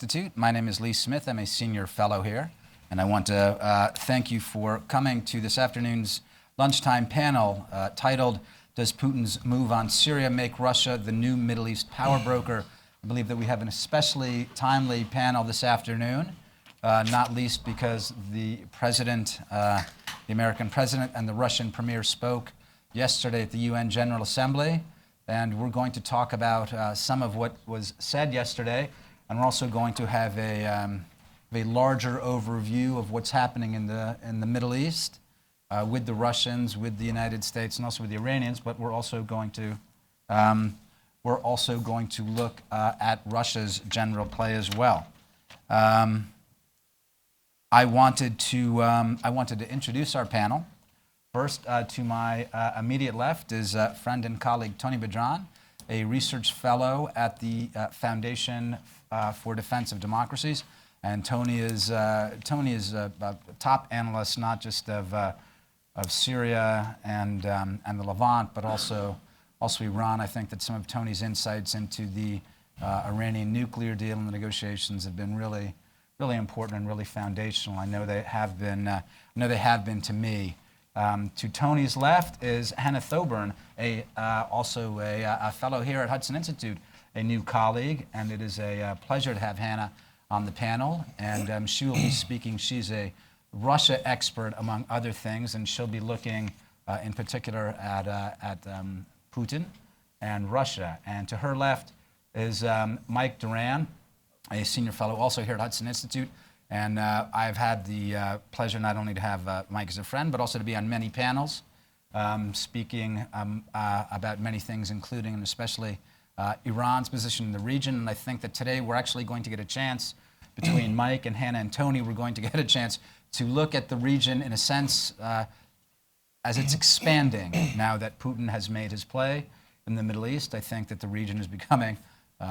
Institute. My name is Lee Smith. I'm a senior fellow here, and I want to thank you for coming to this afternoon's lunchtime panel titled, "Does Putin's Move on Syria Make Russia the New Middle East Power Broker?" I believe that we have an especially timely panel this afternoon, not least because the president, the American president and the Russian premier spoke yesterday at the UN General Assembly, and we're going to talk about some of what was said yesterday. And we're also going to have a larger overview of what's happening in the Middle East with the Russians, with the United States, and also with the Iranians. But we're also going to look at Russia's general play as well. I wanted to introduce our panel. First, to my immediate left is friend and colleague Tony Badran, a research fellow at the Foundation for Defense of Democracies, and Tony is a top analyst not just of Syria and the Levant, but also Iran. I think that some of Tony's insights into the Iranian nuclear deal and the negotiations have been really important and really foundational. I know they have been to me. To Tony's left is Hannah Thoburn, also a fellow here at Hudson Institute, a new colleague, and it is a pleasure to have Hannah on the panel. And she will be speaking. She's a Russia expert, among other things, and she'll be looking in particular at Putin and Russia. And to her left is Mike Doran, a senior fellow also here at Hudson Institute. And I've had the pleasure not only to have Mike as a friend, but also to be on many panels, speaking about many things, including and especially Iran's position in the region. And I think that today we're actually going to get a chance, between Mike and Hannah and Tony, we're going to get a chance to look at the region in a sense as it's expanding now that Putin has made his play in the Middle East. I think that the region is becoming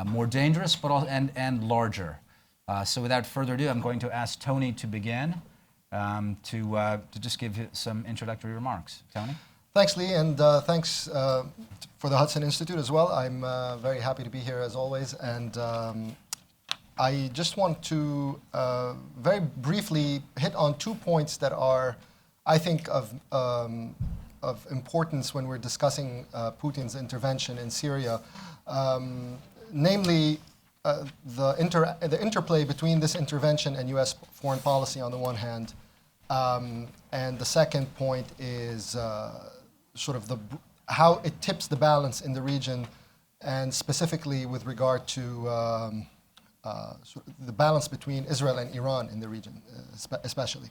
more dangerous but and larger. So without further ado, I'm going to ask Tony to begin to just give some introductory remarks. Tony? Thanks, Lee, and thanks for the Hudson Institute as well. I'm very happy to be here as always, and I just want to very briefly hit on 2 points that are, I think, of importance when we're discussing Putin's intervention in Syria, namely the interplay between this intervention and U.S. foreign policy on the one hand, and the second point is sort of how it tips the balance in the region, and specifically with regard to sort of the balance between Israel and Iran in the region, especially.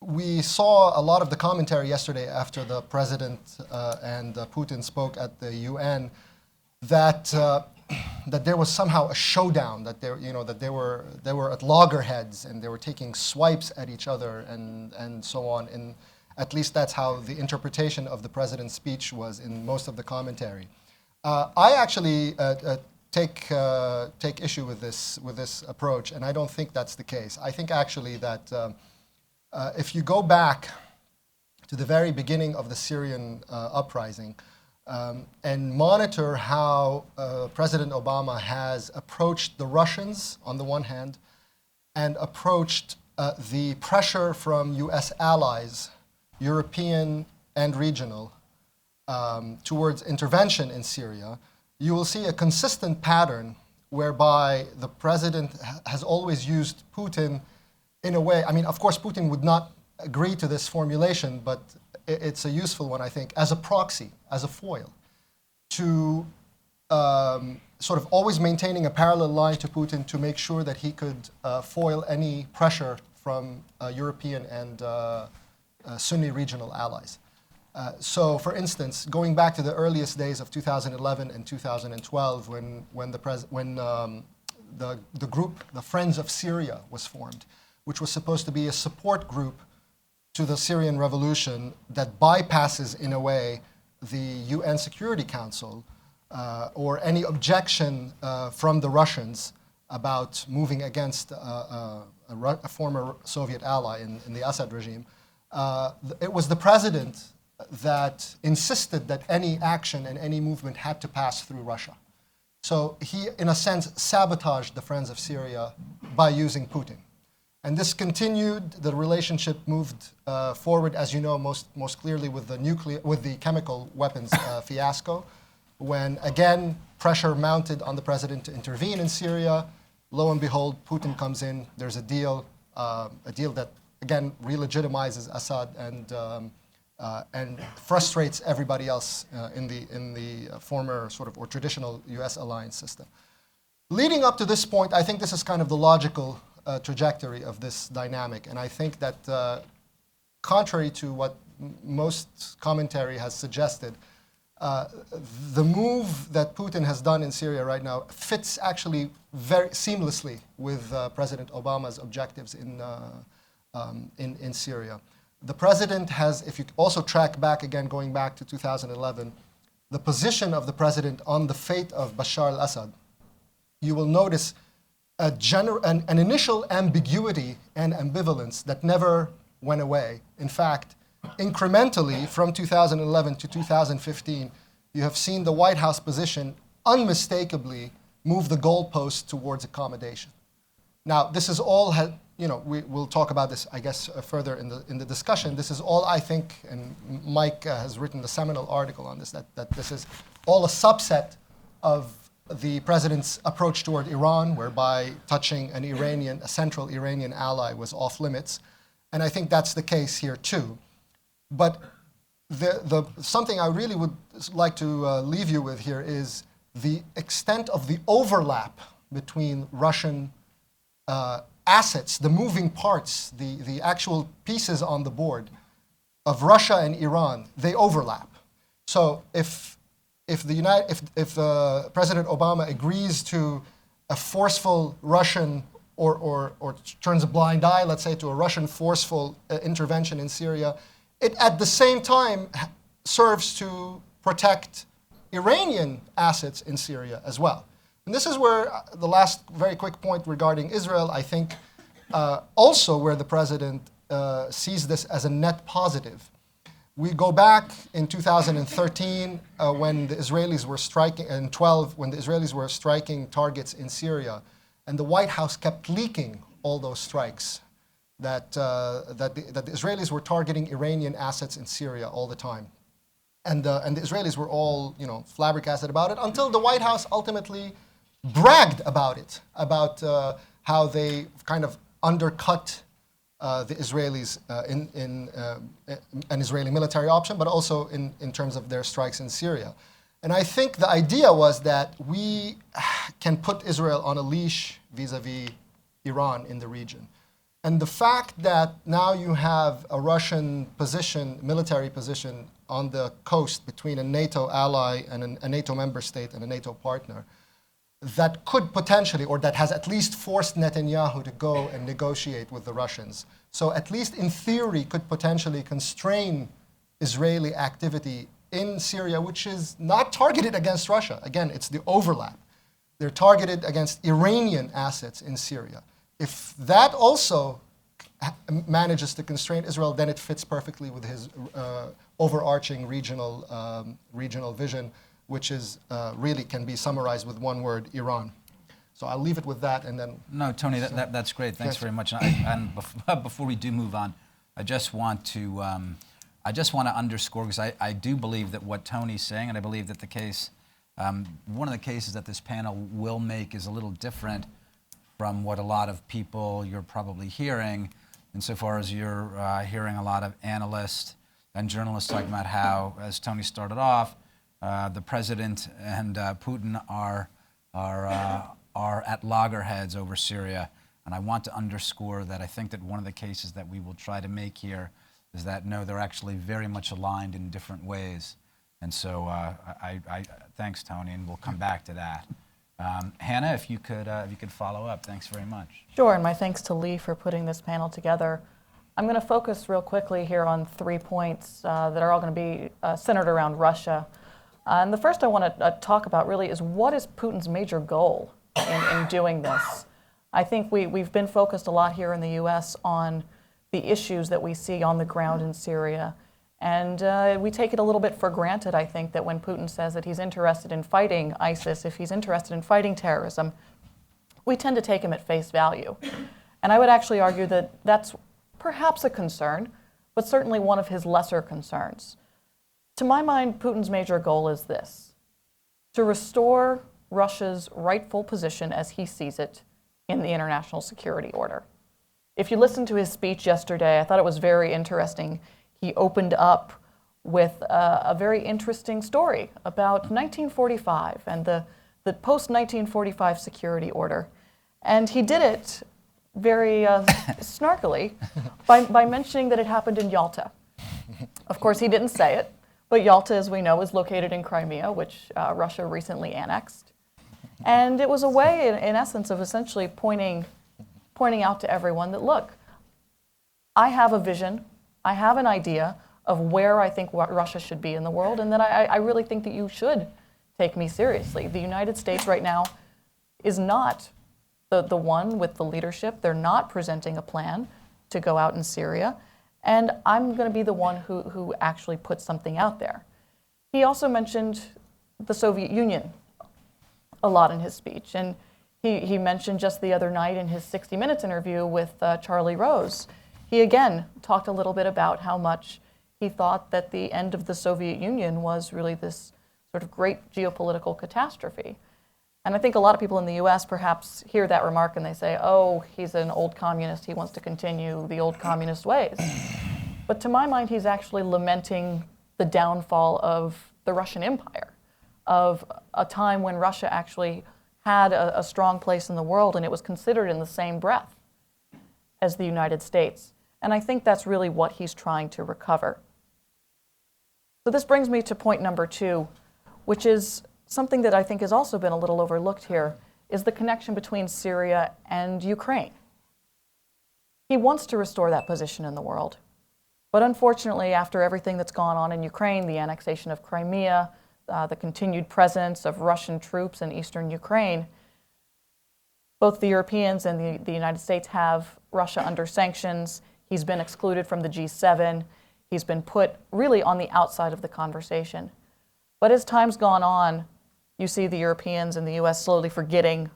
We saw a lot of the commentary yesterday after the president and Putin spoke at the UN that there was somehow a showdown, that they were at loggerheads and they were taking swipes at each other and so on. And at least that's how the interpretation of the president's speech was in most of the commentary. I actually take issue with this approach, and I don't think that's the case. I think actually that if you go back to the very beginning of the Syrian uprising, and monitor how President Obama has approached the Russians on the one hand, and approached the pressure from U.S. allies, European and regional, towards intervention in Syria, you will see a consistent pattern whereby the president has always used Putin in a way. I mean, of course, Putin would not agree to this formulation, but it's a useful one, I think, as a proxy, as a foil, to sort of always maintaining a parallel line to Putin to make sure that he could foil any pressure from European and Sunni regional allies. So, for instance, going back to the earliest days of 2011 and 2012, when the group, the Friends of Syria, was formed, which was supposed to be a support group to the Syrian revolution that bypasses, in a way, the UN Security Council or any objection from the Russians about moving against a former Soviet ally in the Assad regime. It was the president that insisted that any action and any movement had to pass through Russia. So he, in a sense, sabotaged the Friends of Syria by using Putin. And this continued. The relationship moved forward, as you know, most clearly with the chemical weapons fiasco, when again pressure mounted on the president to intervene in Syria. Lo and behold, Putin comes in. There's a deal that again re-legitimizes Assad and frustrates everybody else in the former sort of or traditional U.S. alliance system. Leading up to this point, I think this is kind of the logical trajectory of this dynamic, and I think that contrary to what most commentary has suggested, the move that Putin has done in Syria right now fits actually very seamlessly with President Obama's objectives in Syria. The president has, if you also track back again, going back to 2011, the position of the president on the fate of Bashar al-Assad, you will notice an initial ambiguity and ambivalence that never went away. In fact, incrementally from 2011 to 2015, you have seen the White House position unmistakably move the goalpost towards accommodation. Now, this is all, we'll talk about this, I guess, further in the discussion. This is all, I think, and Mike has written the seminal article on this, that this is all a subset of the president's approach toward Iran, whereby touching a central Iranian ally was off limits. And I think that's the case here too. But something I really would like to leave you with here is the extent of the overlap between Russian assets, the moving parts, the actual pieces on the board of Russia and Iran. They overlap. So if President Obama agrees to a forceful Russian or turns a blind eye, let's say, to a Russian forceful intervention in Syria, it at the same time serves to protect Iranian assets in Syria as well. And this is where the last very quick point regarding Israel, I think, also where the president sees this as a net positive. We go back in 2013 when the Israelis were striking, and 12 when the Israelis were striking targets in Syria, and the White House kept leaking all those strikes that the Israelis were targeting Iranian assets in Syria all the time, and the Israelis were all flabbergasted about it until the White House ultimately bragged about it, about how they kind of undercut the Israelis in an Israeli military option, but also in terms of their strikes in Syria. And I think the idea was that we can put Israel on a leash vis-a-vis Iran in the region. And the fact that now you have a Russian position, military position, on the coast between a NATO ally and a NATO member state and a NATO partner, that could potentially, or that has at least forced Netanyahu to go and negotiate with the Russians. So at least in theory could potentially constrain Israeli activity in Syria, which is not targeted against Russia. Again, it's the overlap. They're targeted against Iranian assets in Syria. If that also manages to constrain Israel, then it fits perfectly with his overarching regional vision, which is really can be summarized with one word: Iran. So I'll leave it with that, and then. No, Tony, that's great. Thanks very much. And before we do move on, I just want to underscore, because I do believe that what Tony's saying, and I believe that the case, one of the cases that this panel will make is a little different from what a lot of people you're probably hearing, insofar as you're hearing a lot of analysts and journalists talking about how, as Tony started off, the president and Putin are at loggerheads over Syria. And I want to underscore that I think that one of the cases that we will try to make here is that, no, they're actually very much aligned in different ways. And so I thanks, Tony, and we'll come back to that. Hannah, if you could follow up, thanks very much. Sure, and my thanks to Lee for putting this panel together. I'm going to focus real quickly here on 3 points that are all going to be centered around Russia. And the first I want to talk about really is, what is Putin's major goal in doing this? I think we've been focused a lot here in the U.S. on the issues that we see on the ground in Syria. And we take it a little bit for granted, I think, that when Putin says that he's interested in fighting ISIS, if he's interested in fighting terrorism, we tend to take him at face value. And I would actually argue that that's perhaps a concern, but certainly one of his lesser concerns. To my mind, Putin's major goal is this: to restore Russia's rightful position as he sees it in the international security order. If you listened to his speech yesterday, I thought it was very interesting. He opened up with a very interesting story about 1945 and the post-1945 security order. And he did it very snarkily by mentioning that it happened in Yalta. Of course, he didn't say it, but Yalta, as we know, is located in Crimea, which Russia recently annexed. And it was a way, in essence, of essentially pointing out to everyone that, look, I have a vision, I have an idea of where I think Russia should be in the world, and that I really think that you should take me seriously. The United States right now is not the one with the leadership. They're not presenting a plan to go out in Syria, and I'm going to be the one who actually puts something out there. He also mentioned the Soviet Union a lot in his speech, and he mentioned just the other night in his 60 Minutes interview with Charlie Rose, he again talked a little bit about how much he thought that the end of the Soviet Union was really this sort of great geopolitical catastrophe. And I think a lot of people in the US perhaps hear that remark and they say, oh, he's an old communist, he wants to continue the old communist ways. But to my mind, he's actually lamenting the downfall of the Russian Empire, of a time when Russia actually had a strong place in the world and it was considered in the same breath as the United States. And I think that's really what he's trying to recover. So this brings me to point number 2, which is something that I think has also been a little overlooked here, is the connection between Syria and Ukraine. He wants to restore that position in the world. But unfortunately, after everything that's gone on in Ukraine, the annexation of Crimea, the continued presence of Russian troops in eastern Ukraine, both the Europeans and the United States have Russia under sanctions. He's been excluded from the G7. He's been put really on the outside of the conversation. But as time's gone on, you see the Europeans and the US slowly forgetting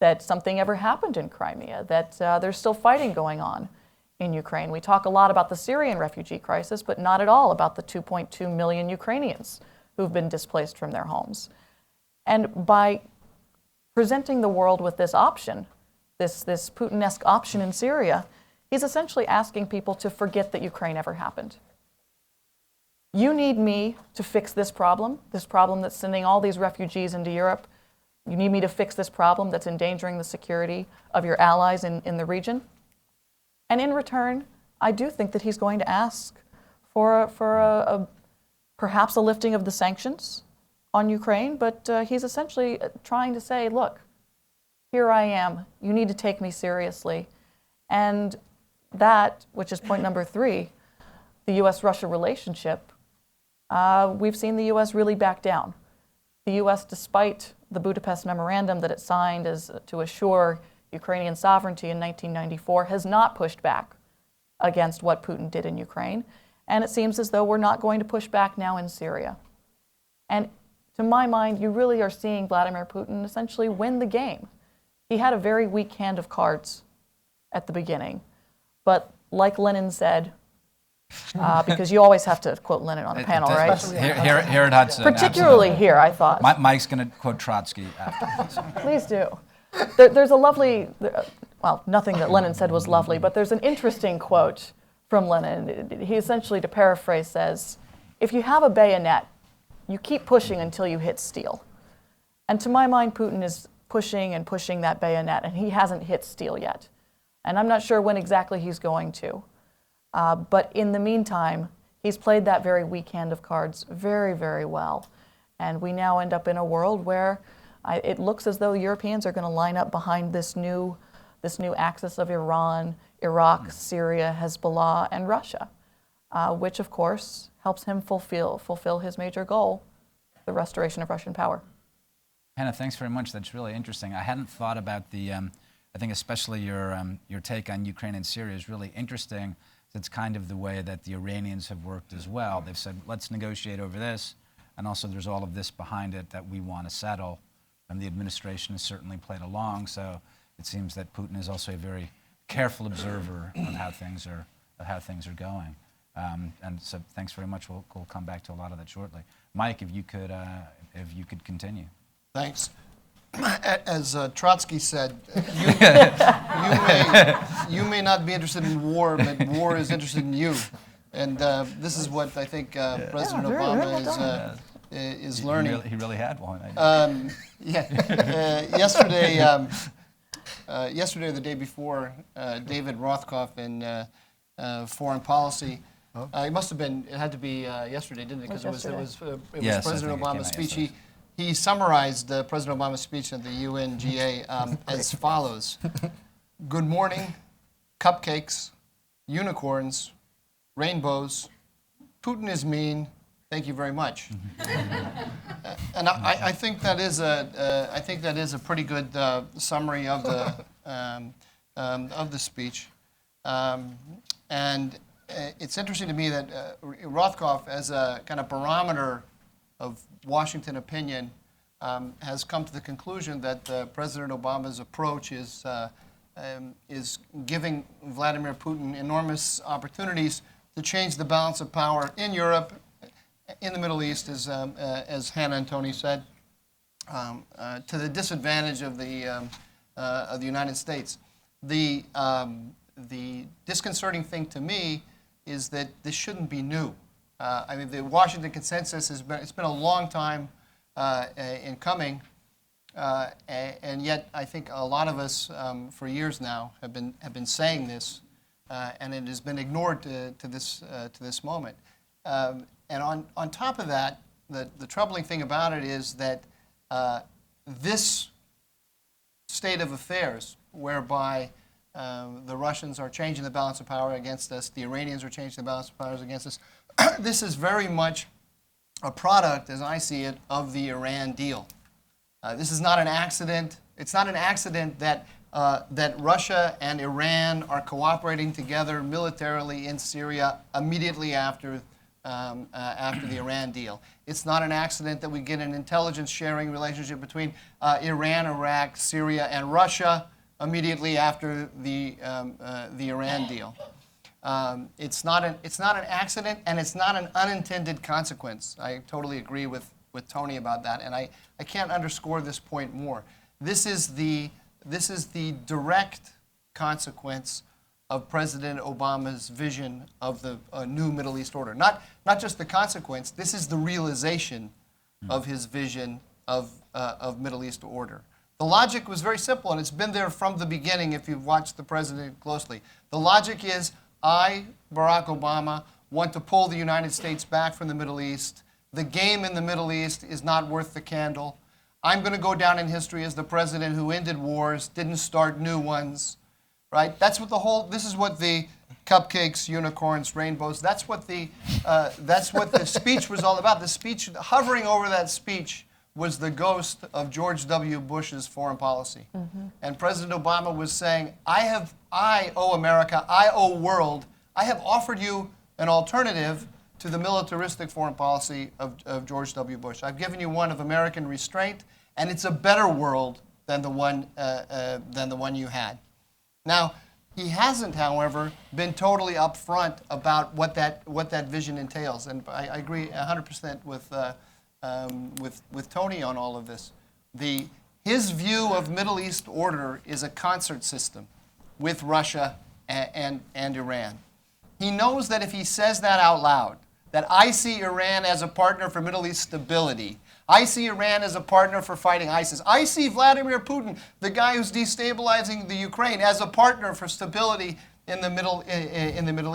that something ever happened in Crimea, that there's still fighting going on in Ukraine. We talk a lot about the Syrian refugee crisis, but not at all about the 2.2 million Ukrainians who've been displaced from their homes. And by presenting the world with this option, this Putin-esque option in Syria, he's essentially asking people to forget that Ukraine ever happened. You need me to fix this problem that's sending all these refugees into Europe. You need me to fix this problem that's endangering the security of your allies in the region. And in return, I do think that he's going to ask for perhaps a lifting of the sanctions on Ukraine, but he's essentially trying to say, look, here I am. You need to take me seriously. And that, which is point number 3, the U.S.-Russia relationship, we've seen the U.S. really back down. The U.S., despite the Budapest Memorandum that it signed as to assure Ukrainian sovereignty in 1994, has not pushed back against what Putin did in Ukraine. And it seems as though we're not going to push back now in Syria. And to my mind, you really are seeing Vladimir Putin essentially win the game. He had a very weak hand of cards at the beginning. But like Lenin said, because you always have to quote Lenin on a panel, right? Here at Hudson. Particularly here, I thought. Mike's going to quote Trotsky after. Please do. There's a lovely, well, nothing that Lenin said was lovely, but there's an interesting quote from Lenin. He essentially, to paraphrase, says, if you have a bayonet, you keep pushing until you hit steel. And to my mind, Putin is pushing and pushing that bayonet, and he hasn't hit steel yet. And I'm not sure when exactly he's going to. But in the meantime, he's played that very weak hand of cards very, very well. And we now end up in a world where it looks as though Europeans are going to line up behind this new axis of Iran, Iraq, Syria, Hezbollah, and Russia, which of course helps him fulfill his major goal, the restoration of Russian power. Hannah, thanks very much. That's really interesting. I hadn't thought about I think especially your take on Ukraine and Syria is really interesting. It's kind of the way that the Iranians have worked as well. They've said, let's negotiate over this, and also there's all of this behind it that we want to settle. And the administration has certainly played along, so it seems that Putin is also a very careful observer of how things are going. And so thanks very much. We'll come back to a lot of that shortly. Mike, if you could continue. Thanks. As Trotsky said, you may not be interested in war, but war is interested in you. And this is what I think President Obama is learning. He really had one. Yesterday, or the day before, David Rothkopf in Foreign Policy. It must have been. It had to be yesterday, didn't it? Because it was President Obama's speech. He summarized President Obama's speech at the UNGA as follows: "Good morning, cupcakes, unicorns, rainbows. Putin is mean. Thank you very much." And I think that is a pretty good summary of the speech. And it's interesting to me that Rothkopf, as a kind of barometer of Washington opinion, has come to the conclusion that President Obama's approach is giving Vladimir Putin enormous opportunities to change the balance of power in Europe, in the Middle East, as Hannah and Tony said, to the disadvantage of the United States. The disconcerting thing to me is that this shouldn't be new. I mean, the Washington consensus it's been a long time in coming, and yet I think a lot of us for years now have been saying this, and it has been ignored to this moment. And on top of that, the troubling thing about it is that this state of affairs, whereby the Russians are changing the balance of power against us, the Iranians are changing the balance of power against us, this is very much a product, as I see it, of the Iran deal. This is not an accident. It's not an accident that Russia and Iran are cooperating together militarily in Syria immediately after the Iran deal. It's not an accident that we get an intelligence sharing relationship between Iran, Iraq, Syria, and Russia immediately after the Iran deal. It's not an accident, and it's not an unintended consequence. I totally agree with Tony about that, and I can't underscore this point more. This is the direct consequence of President Obama's vision of the new Middle East order. Not just the consequence. This is the realization of his vision of Middle East order. The logic was very simple, and it's been there from the beginning if you've watched the president closely. The logic is, I, Barack Obama, want to pull the United States back from the Middle East. The game in the Middle East is not worth the candle. I'm going to go down in history as the president who ended wars, didn't start new ones, right? That's what this is what the cupcakes, unicorns, rainbows, that's what the speech was all about. The speech, hovering over that speech, was the ghost of George W. Bush's foreign policy. Mm-hmm. And President Obama was saying, I owe America, I owe world, I have offered you an alternative to the militaristic foreign policy of George W. Bush. I've given you one of American restraint, and it's a better world than the one you had. Now, he hasn't, however, been totally upfront about what that vision entails, and I agree 100% with Tony on all of this. His view of Middle East order is a concert system with Russia and Iran. He knows that if he says that out loud, that I see Iran as a partner for Middle East stability, I see Iran as a partner for fighting ISIS, I see Vladimir Putin, the guy who's destabilizing the Ukraine, as a partner for stability in the Middle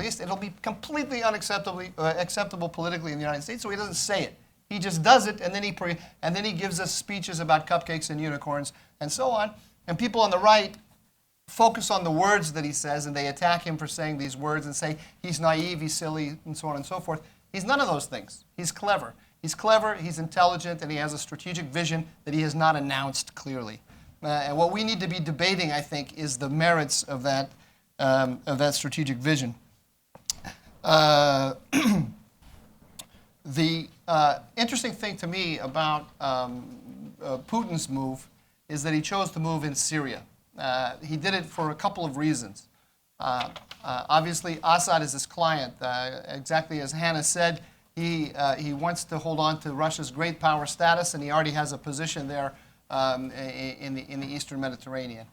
East, it'll be completely acceptable politically in the United States, so he doesn't say it. He just does it, and then he gives us speeches about cupcakes and unicorns and so on. And people on the right focus on the words that he says, and they attack him for saying these words and say he's naive, he's silly, and so on and so forth. He's none of those things. He's clever. He's clever, he's intelligent, and he has a strategic vision that he has not announced clearly. And what we need to be debating, I think, is the merits of that strategic vision. The interesting thing to me about Putin's move is that he chose to move in Syria. He did it for a couple of reasons. Obviously, Assad is his client. Exactly as Hannah said, he wants to hold on to Russia's great power status, and he already has a position there in the Eastern Mediterranean.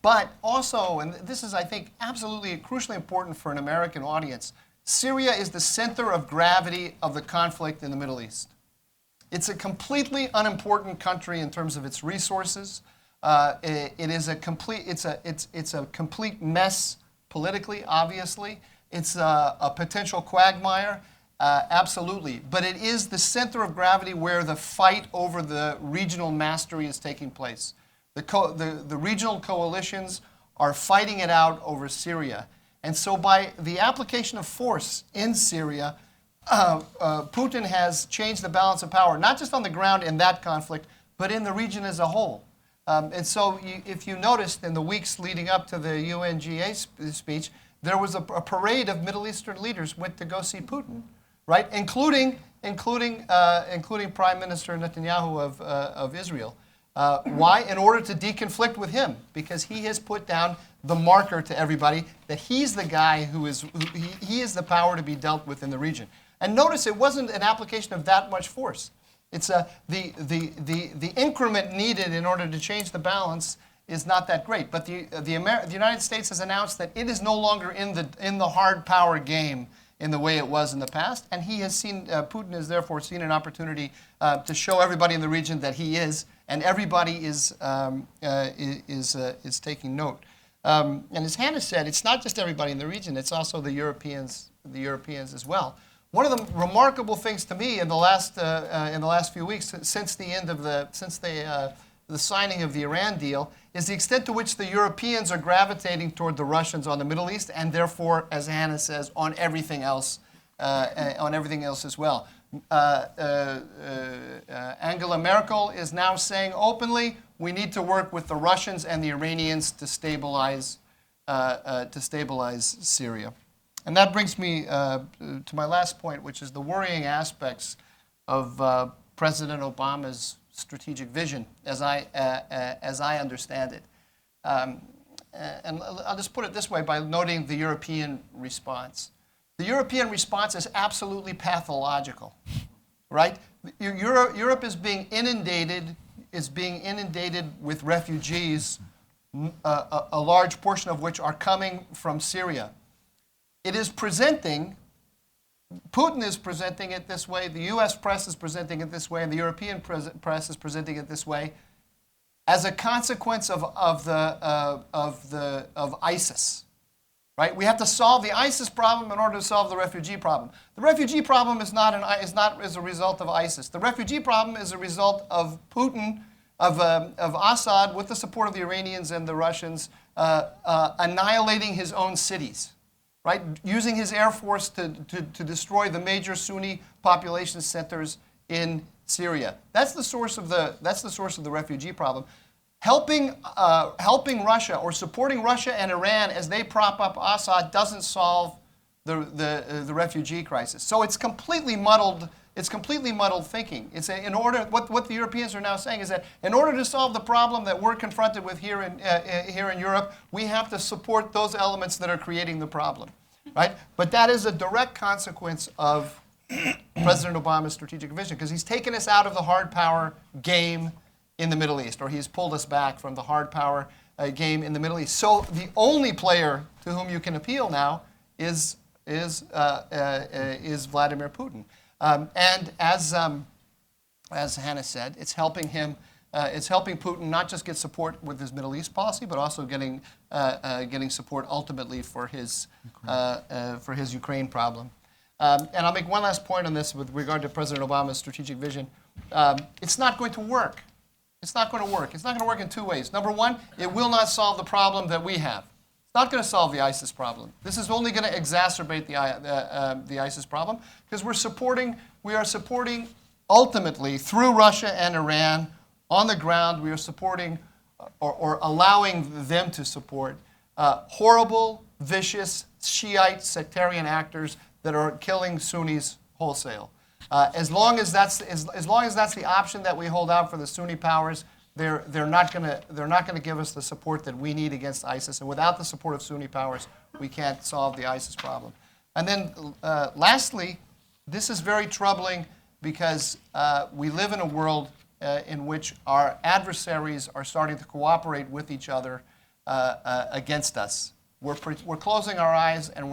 But also, and this is, I think, absolutely crucially important for an American audience, Syria is the center of gravity of the conflict in the Middle East. It's a completely unimportant country in terms of its resources. It's a complete mess politically, obviously. It's a potential quagmire, absolutely. But it is the center of gravity where the fight over the regional mastery is taking place. The regional coalitions are fighting it out over Syria. And so by the application of force in Syria, Putin has changed the balance of power, not just on the ground in that conflict, but in the region as a whole. And so if you noticed in the weeks leading up to the UNGA speech, there was a parade of Middle Eastern leaders went to go see Putin, right? Including Prime Minister Netanyahu of Israel. Why? In order to deconflict with him, because he has put down the marker to everybody that he's the guy he is the power to be dealt with in the region. And notice it wasn't an application of that much force. It's the increment needed in order to change the balance is not that great. But the United States has announced that it is no longer in the hard power game in the way it was in the past, and he has seen Putin has therefore seen an opportunity to show everybody in the region that he is, and everybody is taking note. And as Hannah said, it's not just everybody in the region; it's also the Europeans as well. One of the remarkable things to me in the last few weeks, since the signing of the Iran deal, is the extent to which the Europeans are gravitating toward the Russians on the Middle East, and therefore, as Hannah says, on everything else as well. Angela Merkel is now saying openly, we need to work with the Russians and the Iranians to stabilize Syria. And that brings me to my last point, which is the worrying aspects of President Obama's strategic vision, as I understand it. And I'll just put it this way by noting the European response. The European response is absolutely pathological, right? Europe is being inundated with refugees, a large portion of which are coming from Syria. It is presenting, Putin is presenting it this way, the US press is presenting it this way, and the European press is presenting it this way, as a consequence of ISIS, right? We have to solve the ISIS problem in order to solve the refugee problem. The refugee problem is not as a result of ISIS. The refugee problem is a result of Putin, of Assad, with the support of the Iranians and the Russians, annihilating his own cities. Right, using his air force to destroy the major Sunni population centers in Syria. That's the source of the refugee problem. Helping Russia or supporting Russia and Iran as they prop up Assad doesn't solve the refugee crisis. So it's completely muddled. It's completely muddled thinking. What the Europeans are now saying is that in order to solve the problem that we're confronted with here in Europe, we have to support those elements that are creating the problem, right? But that is a direct consequence of President Obama's strategic vision, because he's taken us out of the hard power game in the Middle East, or he's pulled us back from the hard power game in the Middle East. So the only player to whom you can appeal now is Vladimir Putin. And as Hannah said, it's helping him. It's helping Putin not just get support with his Middle East policy, but also getting support ultimately for his Ukraine problem. And I'll make one last point on this with regard to President Obama's strategic vision. It's not going to work. It's not going to work. It's not going to work in two ways. Number one, it will not solve the problem that we have. It's not going to solve the ISIS problem. This is only going to exacerbate the ISIS problem, because we are supporting ultimately through Russia and Iran on the ground. We are supporting or allowing them to support horrible, vicious Shiite sectarian actors that are killing Sunnis wholesale. As long as that's the option that we hold out for the Sunni powers, they're not going to give us the support that we need against ISIS. And without the support of Sunni powers, we can't solve the ISIS problem. And then lastly, this is very troubling because we live in a world in which our adversaries are starting to cooperate with each other against us. We're closing our eyes, and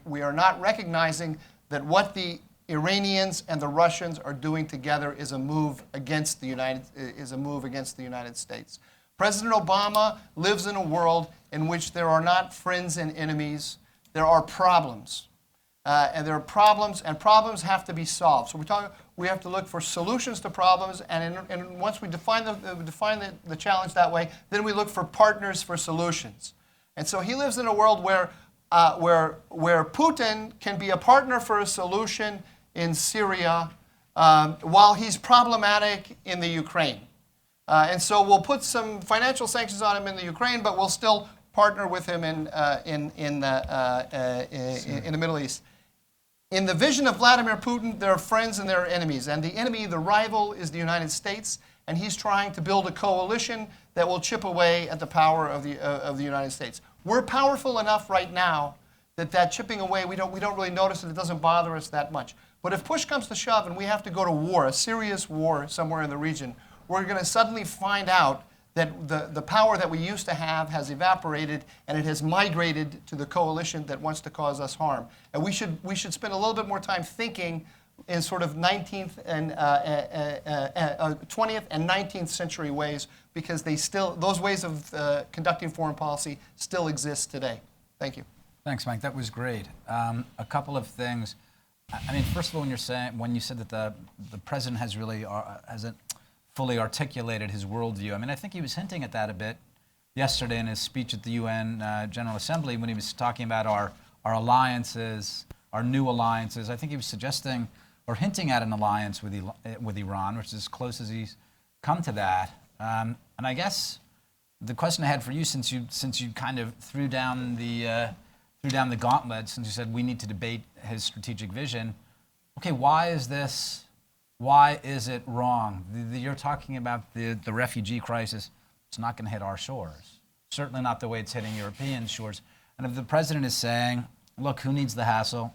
we are not recognizing that what the Iranians and the Russians are doing together is a move against the United States. President Obama lives in a world in which there are not friends and enemies. There are problems. And there are problems, and problems have to be solved. So we have to look for solutions to problems, and once we define the challenge that way, then we look for partners for solutions. And so he lives in a world where Putin can be a partner for a solution in Syria while he's problematic in the Ukraine. And so we'll put some financial sanctions on him in the Ukraine, but we'll still partner with him in the Middle East. In the vision of Vladimir Putin, there are friends and there are enemies. And the enemy, the rival, is the United States. And he's trying to build a coalition that will chip away at the power of the United States. We're powerful enough right now that chipping away, we don't really notice it. It doesn't bother us that much. But if push comes to shove and we have to go to war, a serious war somewhere in the region, we're going to suddenly find out that the power that we used to have has evaporated, and it has migrated to the coalition that wants to cause us harm. And we should spend a little bit more time thinking in sort of 19th and 20th and 19th century ways, because those ways of conducting foreign policy still exist today. Thank you. Thanks, Mike. That was great. A couple of things. I mean, first of all, when you said that the president hasn't fully articulated his worldview. I mean, I think he was hinting at that a bit yesterday in his speech at the UN General Assembly when he was talking about our alliances, our new alliances. I think he was suggesting or hinting at an alliance with Iran, which is as close as he's come to that. And I guess the question I had for you, since you kind of threw down the gauntlet, since you said we need to debate his strategic vision. Okay, why is this? Why is it wrong? You're talking about the refugee crisis. It's not going to hit our shores. Certainly not the way it's hitting European shores. And if the president is saying, look, who needs the hassle?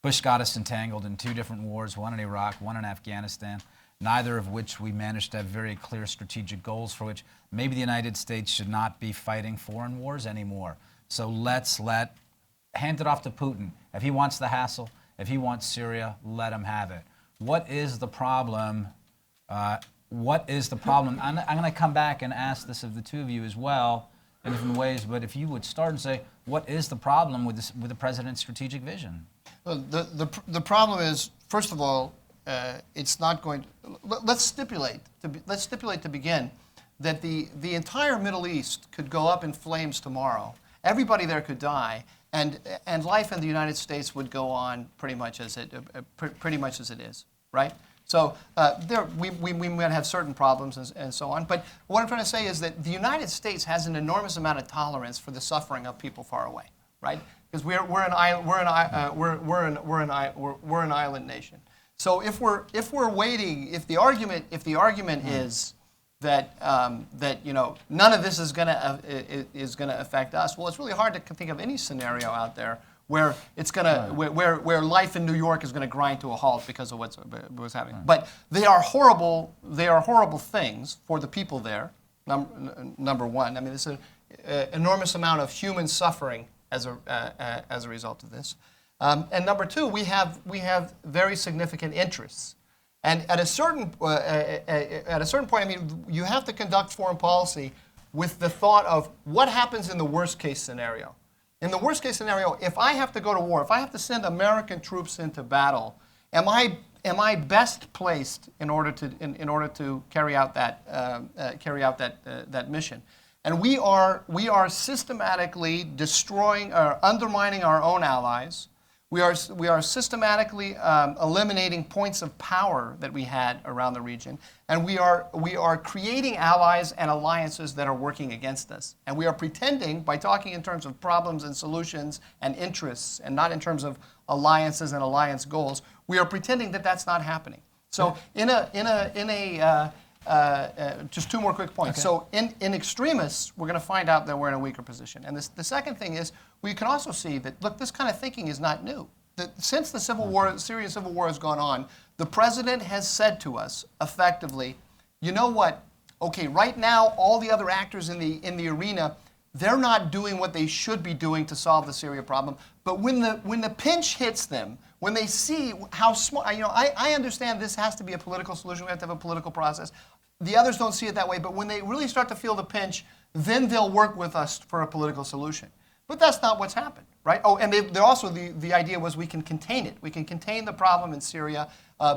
Bush got us entangled in two different wars, one in Iraq, one in Afghanistan, neither of which we managed to have very clear strategic goals for which maybe the United States should not be fighting foreign wars anymore. So hand it off to Putin. If he wants the hassle, if he wants Syria, let him have it. What is the problem? What is the problem? I'm going to come back and ask this of the two of you as well in different ways, but if you would start and say, what is the problem with the president's strategic vision? Well, the problem is, first of all, it's not going to, let's stipulate to begin that the entire Middle East could go up in flames tomorrow. Everybody there could die, and life in the United States would go on pretty much as it is, right? So we might have certain problems and so on. But what I'm trying to say is that the United States has an enormous amount of tolerance for the suffering of people far away, right? Because we're an island nation. So if the argument is that none of this is going to affect us, well, it's really hard to think of any scenario out there where it's where life in New York is going to grind to a halt because of what's happening. Right. But they are horrible things for the people there. Number one, I mean, there's an enormous amount of human suffering as a result of this. And number two, we have very significant interests. And at a certain point, I mean, you have to conduct foreign policy with the thought of what happens in the worst case scenario. In the worst case scenario, if I have to go to war, if I have to send American troops into battle, am I best placed in order to carry out that mission? And we are systematically destroying or undermining our own allies. We are systematically eliminating points of power that we had around the region, and we are creating allies and alliances that are working against us. And we are pretending, by talking in terms of problems and solutions and interests, and not in terms of alliances and alliance goals, we are pretending that that's not happening. So just two more quick points. Okay. So in extremists, we're going to find out that we're in a weaker position. And the second thing is, we can also see that, look, this kind of thinking is not new. Since the Syrian civil war has gone on, the president has said to us, effectively, you know what, okay, right now, all the other actors in the arena, they're not doing what they should be doing to solve the Syria problem. But when the pinch hits them, when they see how small, I understand this has to be a political solution. We have to have a political process. The others don't see it that way. But when they really start to feel the pinch, then they'll work with us for a political solution. But that's not what's happened, right? Oh, and they're also the idea was we can contain it. We can contain the problem in Syria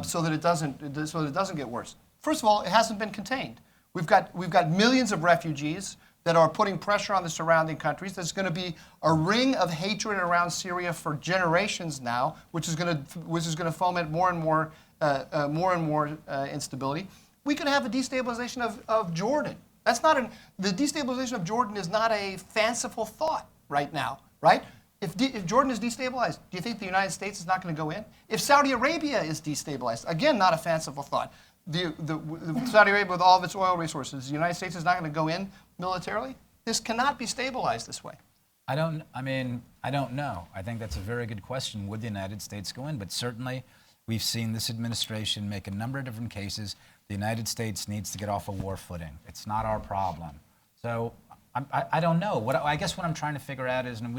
so that it doesn't get worse. First of all, it hasn't been contained. We've got millions of refugees that are putting pressure on the surrounding countries. There's going to be a ring of hatred around Syria for generations now, which is going to foment more and more instability. We could have a destabilization of Jordan. The destabilization of Jordan is not a fanciful thought right now, right? If Jordan is destabilized, do you think the United States is not going to go in? If Saudi Arabia is destabilized, again, not a fanciful thought. Saudi Arabia with all of its oil resources, the United States is not going to go in militarily? This cannot be stabilized this way. I don't know. I think that's a very good question. Would the United States go in? But certainly, we've seen this administration make a number of different cases. The United States needs to get off a war footing. It's not our problem. So I don't know. I guess what I'm trying to figure out is, and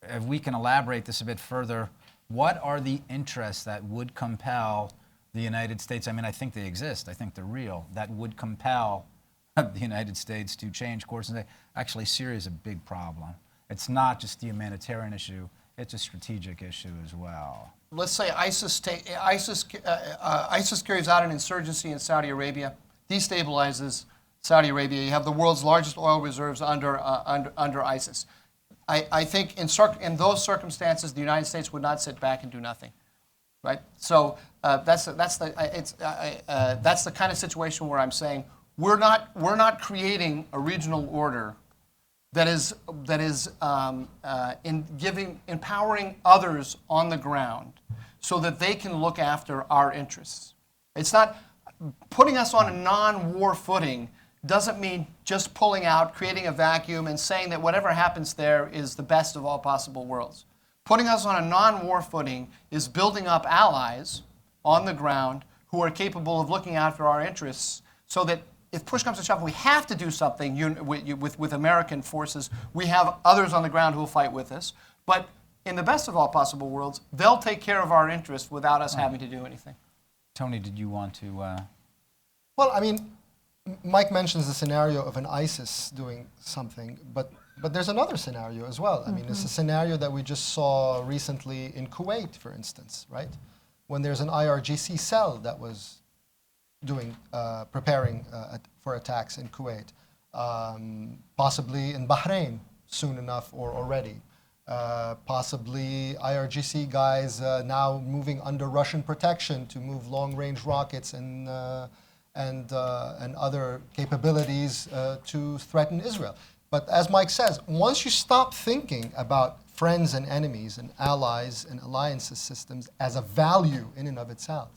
if we can elaborate this a bit further, what are the interests that would compel the United States? I mean, I think they exist. I think they're real. That would compel the United States to change course and say, actually, Syria is a big problem. It's not just the humanitarian issue. It's a strategic issue as well. Let's say ISIS carries out an insurgency in Saudi Arabia, destabilizes Saudi Arabia. You have the world's largest oil reserves under ISIS. I think in those circumstances, the United States would not sit back and do nothing, right? So that's the kind of situation where I'm saying we're not creating a regional order that is empowering others on the ground so that they can look after our interests. It's not putting us on a non-war footing. Doesn't mean just pulling out, creating a vacuum, and saying that whatever happens there is the best of all possible worlds. Putting us on a non-war footing is building up allies on the ground who are capable of looking after our interests so that if push comes to shove, we have to do something with American forces. We have others on the ground who will fight with us. But in the best of all possible worlds, they'll take care of our interests without us having to do anything. Tony, did you want to? Well, I mean, Mike mentions the scenario of an ISIS doing something, but there's another scenario as well. I mean, it's a scenario that we just saw recently in Kuwait, for instance, right? When there's an IRGC cell that was preparing for attacks in Kuwait, possibly in Bahrain soon enough or already, possibly IRGC guys now moving under Russian protection to move long-range rockets and other capabilities to threaten Israel. But as Mike says, once you stop thinking about friends and enemies and allies and alliances systems as a value in and of itself,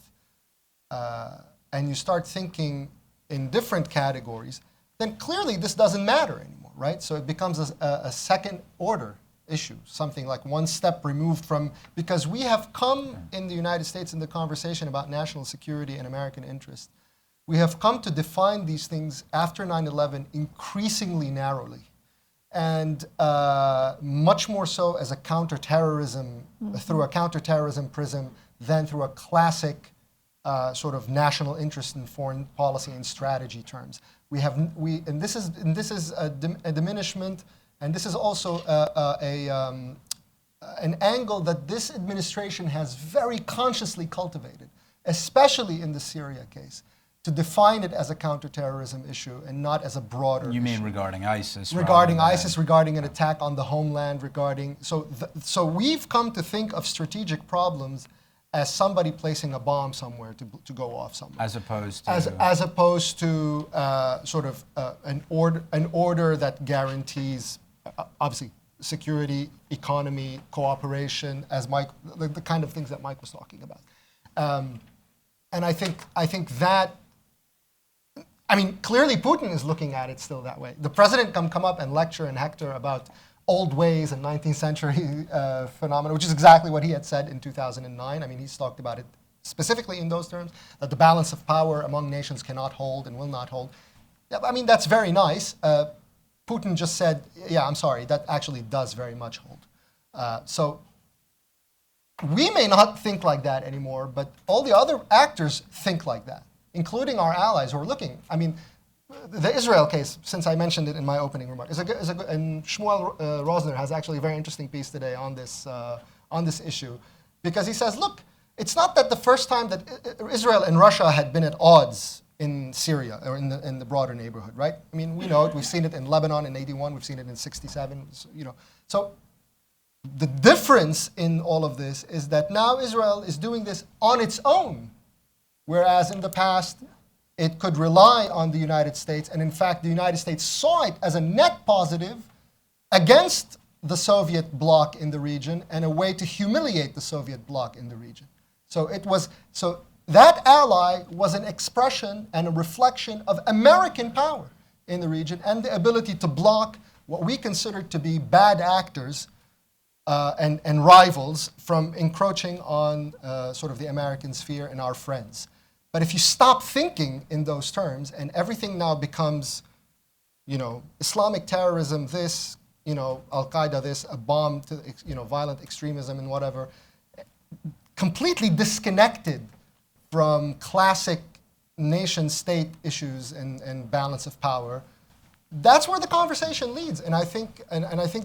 and you start thinking in different categories, then clearly this doesn't matter anymore, right? So it becomes a second order issue, something like one step removed from, because we have come in the United States in the conversation about national security and American interest, we have come to define these things after 9/11 increasingly narrowly, and much more so as a counterterrorism, through a counterterrorism prism than through a classic sort of national interest in foreign policy and strategy terms. And this is a diminishment, and this is also an angle that this administration has very consciously cultivated, especially in the Syria case. to define it as a counterterrorism issue and not as a broader You mean issue. regarding ISIS? Regarding rather than- ISIS, regarding an attack on the homeland, regarding so we've come to think of strategic problems as somebody placing a bomb somewhere to go off somewhere, As opposed to... as opposed to an order that guarantees obviously security, economy, cooperation, as Mike, the kind of things that Mike was talking about, and I think that. I mean, clearly Putin is looking at it still that way. The president can come up and lecture and hector about old ways and 19th century phenomena, which is exactly what he had said in 2009. I mean, he's talked about it specifically in those terms, that the balance of power among nations cannot hold and will not hold. Yeah, I mean, that's very nice. Putin just said, yeah, I'm sorry, that actually does very much hold. So we may not think like that anymore, but all the other actors think like that, including our allies who are looking. I mean, the Israel case, since I mentioned it in my opening remark, and Shmuel Rosner has actually a very interesting piece today on this issue, because he says, look, it's not that the first time that Israel and Russia had been at odds in Syria or in the broader neighborhood, right? I mean, we know it. We've seen it in Lebanon in '81. We've seen it in '67. So the difference in all of this is that now Israel is doing this on its own, whereas in the past it could rely on the United States, and in fact the United States saw it as a net positive against the Soviet bloc in the region and a way to humiliate the Soviet bloc in the region. So that ally was an expression and a reflection of American power in the region and the ability to block what we considered to be bad actors and rivals from encroaching on sort of the American sphere and our friends. But if you stop thinking in those terms and everything now becomes, Islamic terrorism this, Al-Qaeda this, a bomb to, violent extremism and whatever, completely disconnected from classic nation-state issues and balance of power, that's where the conversation leads. And I think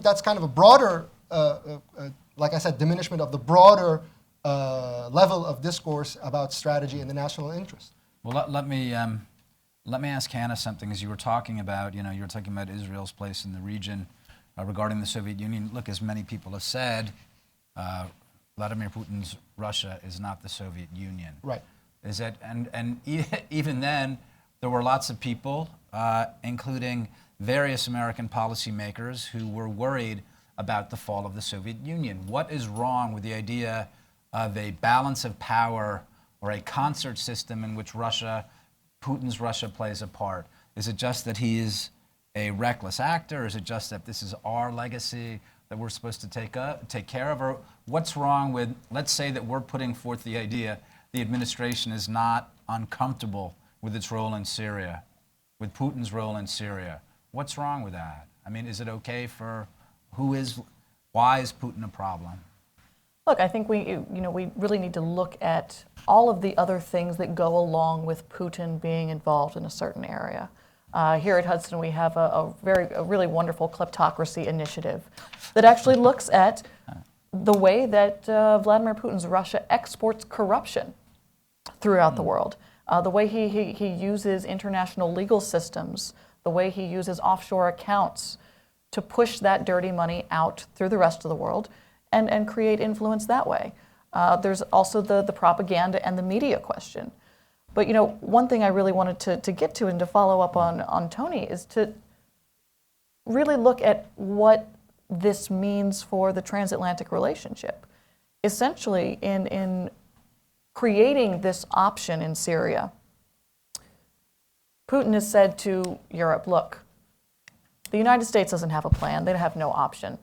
that's kind of a broader, like I said, diminishment of the broader level of discourse about strategy and the national interest. Well, let me ask Hannah something. As you were talking about, you were talking about Israel's place in the region regarding the Soviet Union. Look, as many people have said, Vladimir Putin's Russia is not the Soviet Union. Right. Is it? And even then, there were lots of people, including various American policymakers, who were worried about the fall of the Soviet Union. What is wrong with the idea of a balance of power or a concert system in which Putin's Russia plays a part? Is it just that he is a reckless actor? Or is it just that this is our legacy that we're supposed to take care of? Or what's wrong with, let's say that we're putting forth the idea the administration is not uncomfortable with its role in Syria, with Putin's role in Syria. What's wrong with that? I mean, is it okay for why is Putin a problem? Look, I think we really need to look at all of the other things that go along with Putin being involved in a certain area. Here at Hudson, we have a really wonderful kleptocracy initiative that actually looks at the way that Vladimir Putin's Russia exports corruption throughout the world, the way he uses international legal systems, the way he uses offshore accounts to push that dirty money out through the rest of the world and create influence that way. There's also the propaganda and the media question. But one thing I really wanted to get to and to follow up on Tony is to really look at what this means for the transatlantic relationship. Essentially, in creating this option in Syria, Putin has said to Europe, look, the United States doesn't have a plan. They have no option.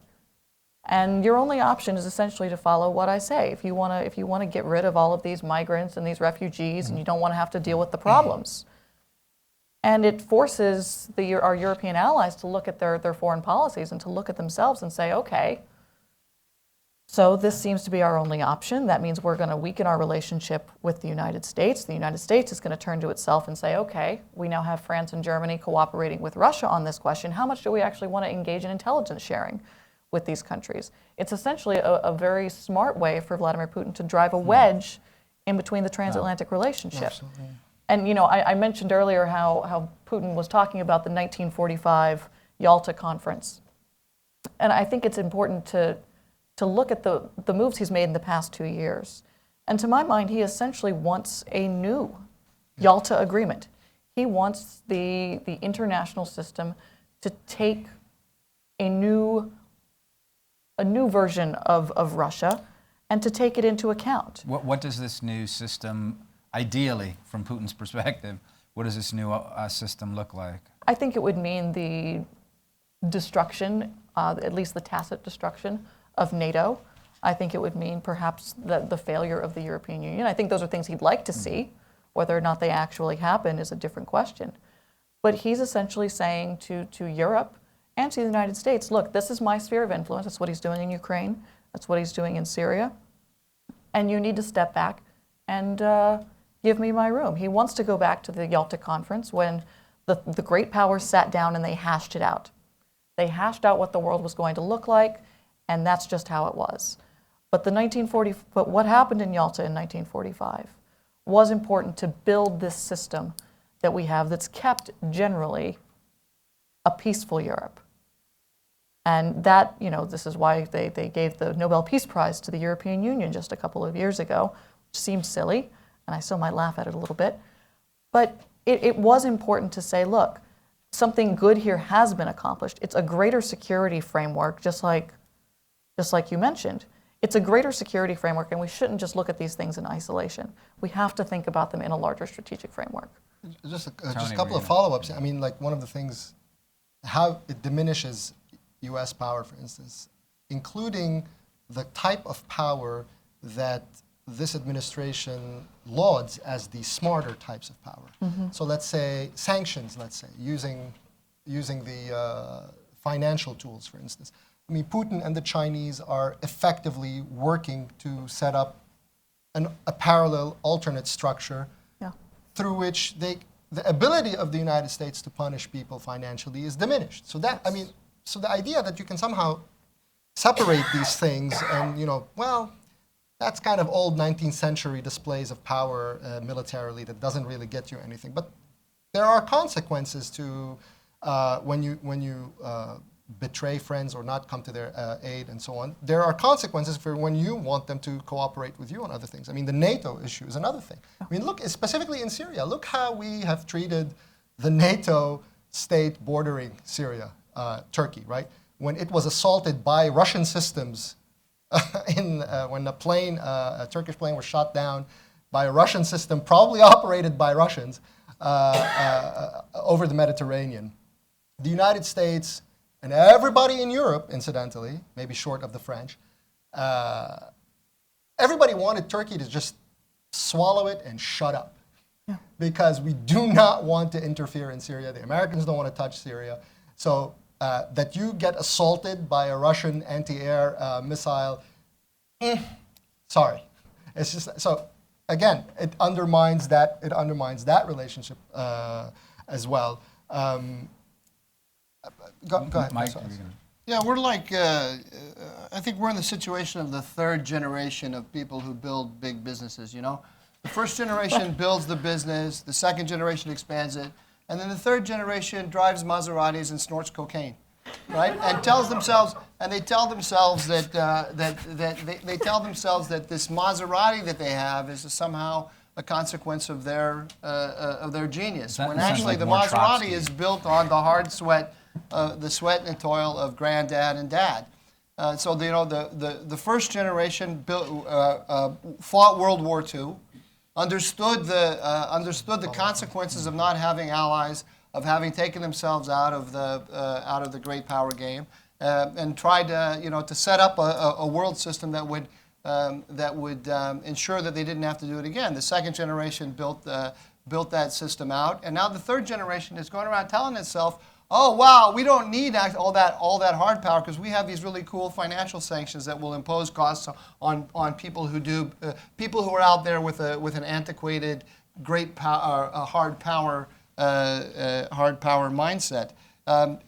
And your only option is essentially to follow what I say. If you want to get rid of all of these migrants and these refugees, and you don't want to have to deal with the problems. And it forces our European allies to look at their foreign policies and to look at themselves and say, okay, so this seems to be our only option. That means we're going to weaken our relationship with the United States. The United States is going to turn to itself and say, okay, we now have France and Germany cooperating with Russia on this question. How much do we actually want to engage in intelligence sharing with these countries? It's essentially a very smart way for Vladimir Putin to drive a wedge in between the transatlantic relationship. Absolutely. And I mentioned earlier how Putin was talking about the 1945 Yalta Conference. And I think it's important to look at the moves he's made in the past 2 years. And to my mind, he essentially wants a new Yalta agreement. He wants the international system to take a new version of Russia and to take it into account. What does this new system, ideally, from Putin's perspective, what does this new system look like? I think it would mean the destruction, at least the tacit destruction, of NATO. I think it would mean perhaps the failure of the European Union. I think those are things he'd like to see. Whether or not they actually happen is a different question. But he's essentially saying to Europe and to the United States, look, this is my sphere of influence. That's what he's doing in Ukraine. That's what he's doing in Syria. And you need to step back and give me my room. He wants to go back to the Yalta Conference when the great powers sat down and they hashed it out. They hashed out what the world was going to look like, and that's just how it was. But what happened in Yalta in 1945 was important to build this system that we have that's kept generally a peaceful Europe. And that, this is why they gave the Nobel Peace Prize to the European Union just a couple of years ago, which seems silly, and I still might laugh at it a little bit. But it was important to say, look, something good here has been accomplished. It's a greater security framework, just like you mentioned. It's a greater security framework, and we shouldn't just look at these things in isolation. We have to think about them in a larger strategic framework. Just a couple of follow-ups. I mean, like one of the things, how it diminishes U.S. power, for instance, including the type of power that this administration lauds as the smarter types of power. Mm-hmm. So let's say sanctions, using the financial tools, for instance. I mean, Putin and the Chinese are effectively working to set up a parallel alternate structure through which the ability of the United States to punish people financially is diminished. So so the idea that you can somehow separate these things and, that's kind of old 19th century displays of power militarily that doesn't really get you anything. But there are consequences to when you betray friends or not come to their aid and so on. There are consequences for when you want them to cooperate with you on other things. I mean, the NATO issue is another thing. I mean, look, specifically in Syria, look how we have treated the NATO state bordering Syria, Turkey, right? When it was assaulted by Russian systems when a Turkish plane was shot down by a Russian system, probably operated by Russians, over the Mediterranean. The United States and everybody in Europe, incidentally, maybe short of the French, everybody wanted Turkey to just swallow it and shut up. Yeah. Because we do not want to interfere in Syria. The Americans don't want to touch Syria. So that you get assaulted by a Russian anti-air missile, sorry. It's just, so again, it undermines that relationship as well. Go ahead, Mike. Yeah, we're like, I think we're in the situation of the third generation of people who build big businesses, The first generation builds the business, the second generation expands it, and then the third generation drives Maseratis and snorts cocaine, right? And they tell themselves that this Maserati that they have is somehow a consequence of their genius. When actually the Maserati is built on the hard sweat. The sweat and toil of granddad and dad. So the first generation fought World War II, understood the consequences of not having allies, of having taken themselves out of the great power game, and tried to set up a world system that would ensure that they didn't have to do it again. The second generation built that system out, and now the third generation is going around telling itself, oh wow, we don't need all that hard power because we have these really cool financial sanctions that will impose costs on people who are out there with an antiquated great power, hard power mindset.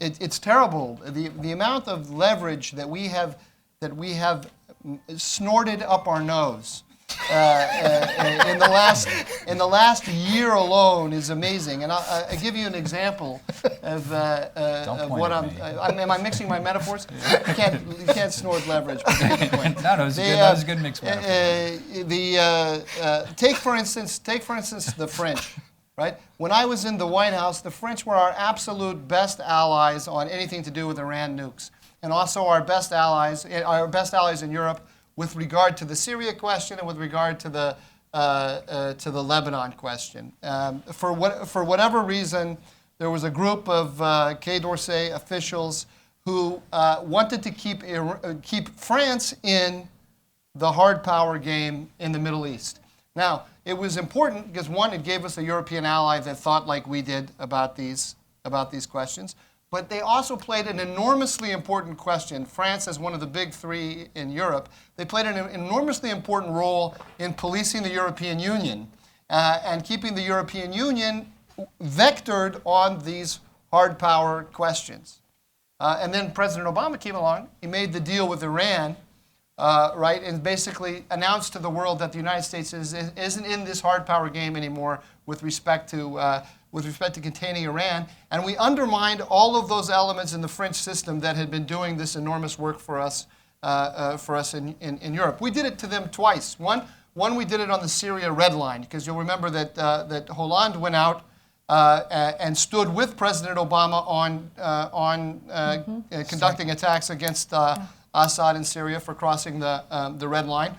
It's terrible. The amount of leverage that we have snorted up our nose in the last year alone is amazing. And I'll give you an example of what am I mixing my metaphors? You can't snort leverage. No, that was a good mix metaphor. Take for instance the French. Right? When I was in the White House, the French were our absolute best allies on anything to do with Iran nukes, and also our best allies in Europe with regard to the Syria question and with regard to the Lebanon question. For whatever reason, there was a group of Quai d'Orsay officials who wanted to keep France in the hard power game in the Middle East. Now, it was important because, one, it gave us a European ally that thought like we did about these questions, but they also played an enormously important question. France, as one of the big three in Europe, they played an enormously important role in policing the European Union and keeping the European Union vectored on these hard power questions. And then President Obama came along. He made the deal with Iran. Right, and basically announced to the world that the United States isn't in this hard power game anymore with respect to containing Iran, and we undermined all of those elements in the French system that had been doing this enormous work for us in Europe. We did it to them twice. One we did it on the Syria red line, because you'll remember that Hollande went out and stood with President Obama on conducting attacks against Assad in Syria for crossing the red line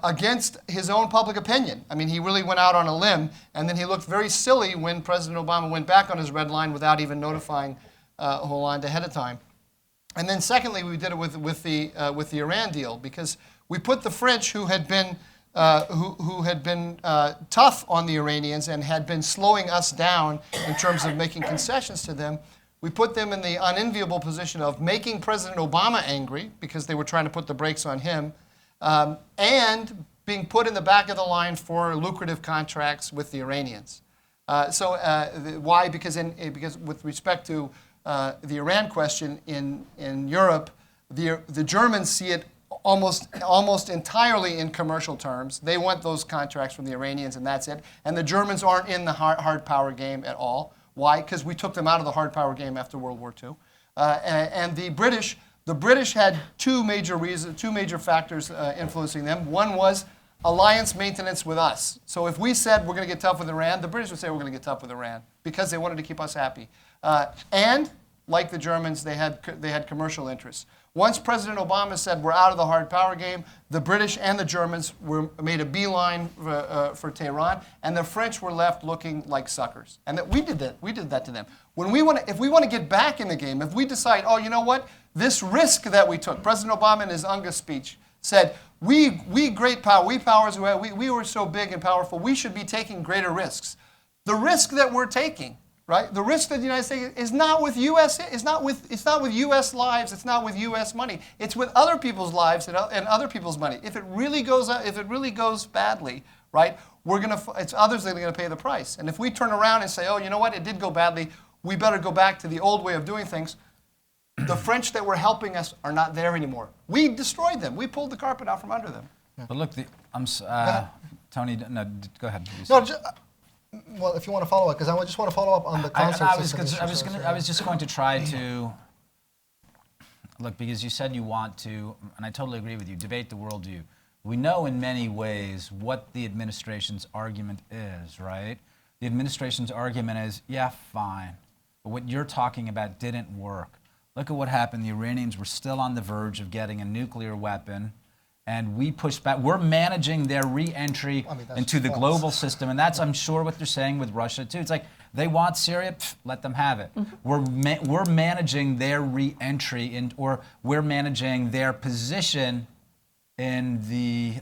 against his own public opinion. I mean, he really went out on a limb, and then he looked very silly when President Obama went back on his red line without even notifying Hollande ahead of time. And then secondly, we did it with the Iran deal, because we put the French, who had been tough on the Iranians and had been slowing us down in terms of making concessions to them. We put them in the unenviable position of making President Obama angry because they were trying to put the brakes on him, and being put in the back of the line for lucrative contracts with the Iranians. Why? Because with respect to the Iran question in Europe, the Germans see it almost entirely in commercial terms. They want those contracts from the Iranians, and that's it. And the Germans aren't in the hard power game at all. Why? Because we took them out of the hard power game after World War II. And the British had two major factors influencing them. One was alliance maintenance with us. So if we said we're going to get tough with Iran, the British would say we're going to get tough with Iran because they wanted to keep us happy. And like the Germans, they had commercial interests. Once President Obama said we're out of the hard power game, the British and the Germans made a beeline for Tehran, and the French were left looking like suckers. And we did that to them. If we want to get back in the game, if we decide, oh, you know what, this risk that we took, President Obama in his UNGA speech said, we great power, we were so big and powerful, we should be taking greater risks. The risk that we're taking, right? The risk that the United States is not with U.S. It's not with U.S. lives. It's not with U.S. money. It's with other people's lives and other people's money. If it really goes badly, right? It's others that are going to pay the price. And if we turn around and say, oh, you know what? It did go badly. We better go back to the old way of doing things. The French that were helping us are not there anymore. We destroyed them. We pulled the carpet out from under them. Yeah. But look, Tony. No, go ahead. Well, if you want to follow up, because I just want to follow up on the concept. I was just going to try to look, because you said you want to, and I totally agree with you, debate the worldview. We know in many ways what the administration's argument is, right? The administration's argument is, yeah, fine, but what you're talking about didn't work. Look at what happened. The Iranians were still on the verge of getting a nuclear weapon, and we pushed back. We're managing their re-entry into the global system, and that's, I'm sure, what they're saying with Russia, too. It's like, they want Syria, let them have it. Mm-hmm. We're managing their re-entry, or we're managing their position in the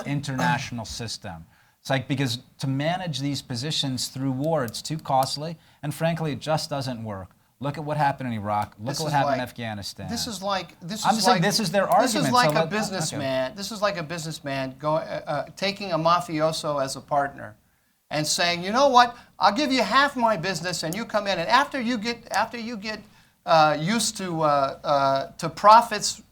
international system. It's like, because to manage these positions through war, it's too costly, and frankly, it just doesn't work. Look at what happened in Iraq. Look at what happened in Afghanistan. This is like this is their argument. This is like a businessman. Okay. This is like a businessman taking a mafioso as a partner, and saying, you know what? I'll give you half my business, and you come in, and after you get used to profits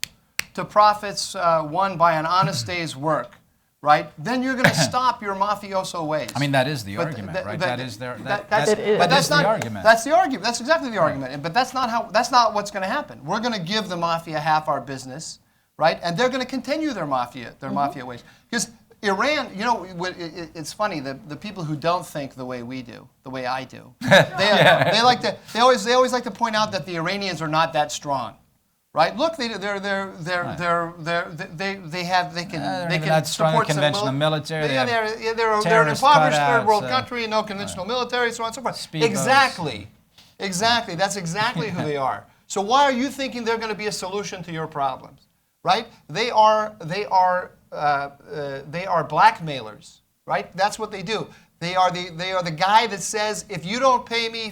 won by an honest day's work, right, then you're going to stop your mafioso ways. I mean, that is the But argument, th- right? but That is their. It is. But That is that's not the argument. That's the argument. That's exactly the argument. But that's not what's going to happen. We're going to give the mafia half our business, right? And they're going to continue their mafia ways. Because Iran, you know, it's funny. The people who don't think the way we do, the way I do, they always like to point out that the Iranians are not that strong. Right. Look, they can not strong support conventional military. They're an terrorist impoverished third cutouts, world country, no conventional military, so on and so forth. Speedboats. Exactly. That's exactly who they are. So why are you thinking they're going to be a solution to your problems? Right? They are blackmailers. Right? That's what they do. They are the guy that says, if you don't pay me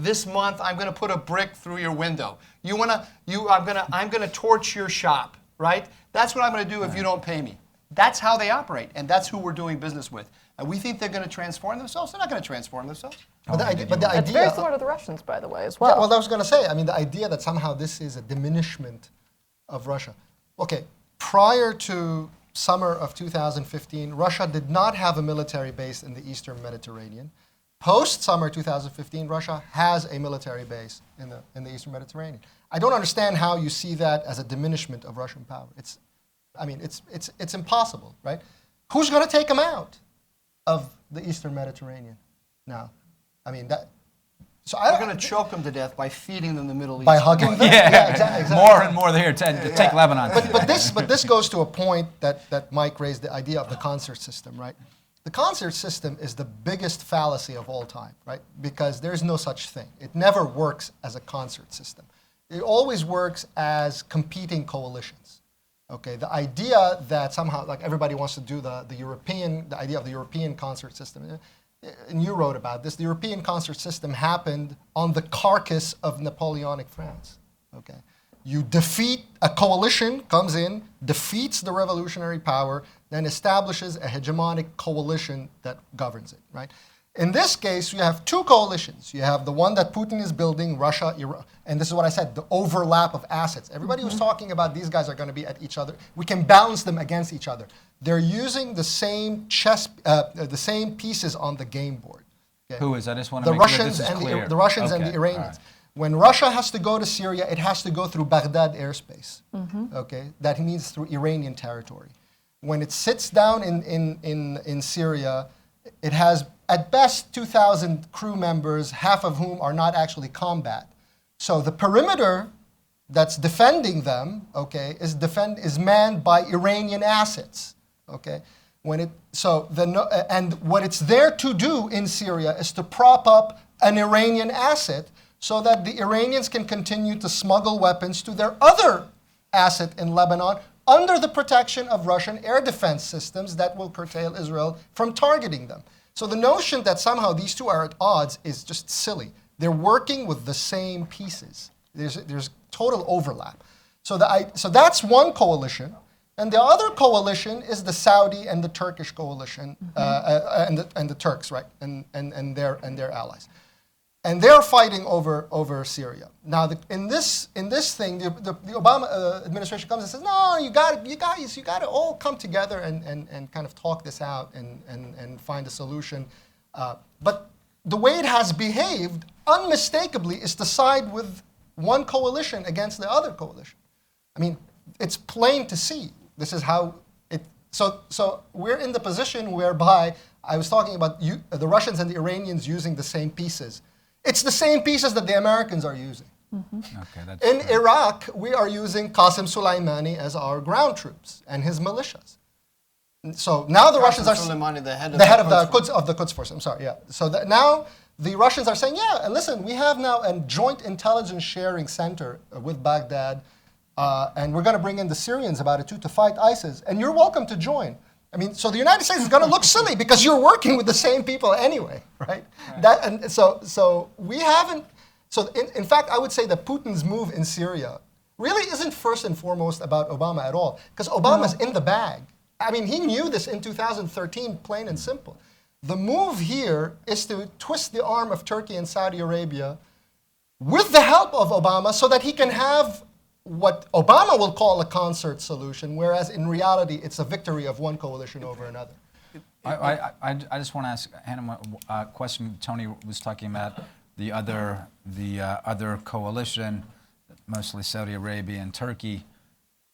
this month, I'm going to put a brick through your window. I'm going to torch your shop, right? That's what I'm going to do if you don't pay me. That's how they operate, and that's who we're doing business with. And we think they're going to transform themselves. They're not going to transform themselves. But the idea, It's very similar to the Russians, by the way, as well. Yeah, well, I was going to say, I mean, the idea that somehow this is a diminishment of Russia. Okay, prior to summer of 2015, Russia did not have a military base in the Eastern Mediterranean. Post-summer 2015, Russia has a military base in the Eastern Mediterranean. I don't understand how you see that as a diminishment of Russian power. It's impossible, right? Who's going to take them out of the Eastern Mediterranean now? I mean, that. So We're going to choke them to death by feeding them the Middle East. By hugging them? Yeah, exactly. More and more here. Take Lebanon. But this goes to a point that Mike raised, the idea of the concert system, right? The concert system is the biggest fallacy of all time, right? Because there's no such thing. It never works as a concert system. It always works as competing coalitions. Okay, the idea that somehow, like, everybody wants to do the idea of the European concert system, and you wrote about this, the European concert system happened on the carcass of Napoleonic France. Okay, you defeat, a coalition comes in, defeats the revolutionary power, then establishes a hegemonic coalition that governs it, right? In this case, you have two coalitions. You have the one that Putin is building, Russia, Iran, and this is what I said, the overlap of assets. Everybody was talking about these guys are going to be at each other. We can balance them against each other. They're using the same the same pieces on the game board. Okay? Who is? I just want to The make sure Russians this is and clear. the Russians and Okay, the Iranians. all right. When Russia has to go to Syria, it has to go through Baghdad airspace. Okay, that means through Iranian territory. When it sits down in Syria, it has at best 2,000 crew members, half of whom are not actually combat. So the perimeter that's defending them, okay, is manned by Iranian assets. Okay, and what it's there to do in Syria is to prop up an Iranian asset so that the Iranians can continue to smuggle weapons to their other asset in Lebanon under the protection of Russian air defense systems that will curtail Israel from targeting them. So the notion that somehow these two are at odds is just silly. They're working with the same pieces. There's total overlap. So that's one coalition. And the other coalition is the Saudi and the Turkish coalition, and the Turks, right, and their allies, and they're fighting over Syria. Now, in this thing, the Obama administration comes and says, no, you got to all come together and kind of talk this out and find a solution. But the way it has behaved, unmistakably, is to side with one coalition against the other coalition. I mean, it's plain to see. This is how it. So we're in the position whereby I was talking about the Russians and the Iranians using the same pieces. It's the same pieces that the Americans are using. Okay, In Iraq, we are using Qasem Soleimani as our ground troops and his militias. So now the Russians are Soleimani, the head of the Quds Force. I'm sorry, yeah. So now the Russians are saying, yeah, and listen, we have now a joint intelligence sharing center with Baghdad. And we're going to bring in the Syrians about it too to fight ISIS. And you're welcome to join. I mean, so the United States is going to look silly because you're working with the same people anyway, right? So we haven't. So in fact, I would say that Putin's move in Syria really isn't first and foremost about Obama at all, because Obama's in the bag. I mean, he knew this in 2013, plain and simple. The move here is to twist the arm of Turkey and Saudi Arabia with the help of Obama so that he can have what Obama will call a concert solution, whereas in reality, it's a victory of one coalition over another. I just want to ask Hannah a question. Tony was talking about the other coalition, mostly Saudi Arabia and Turkey.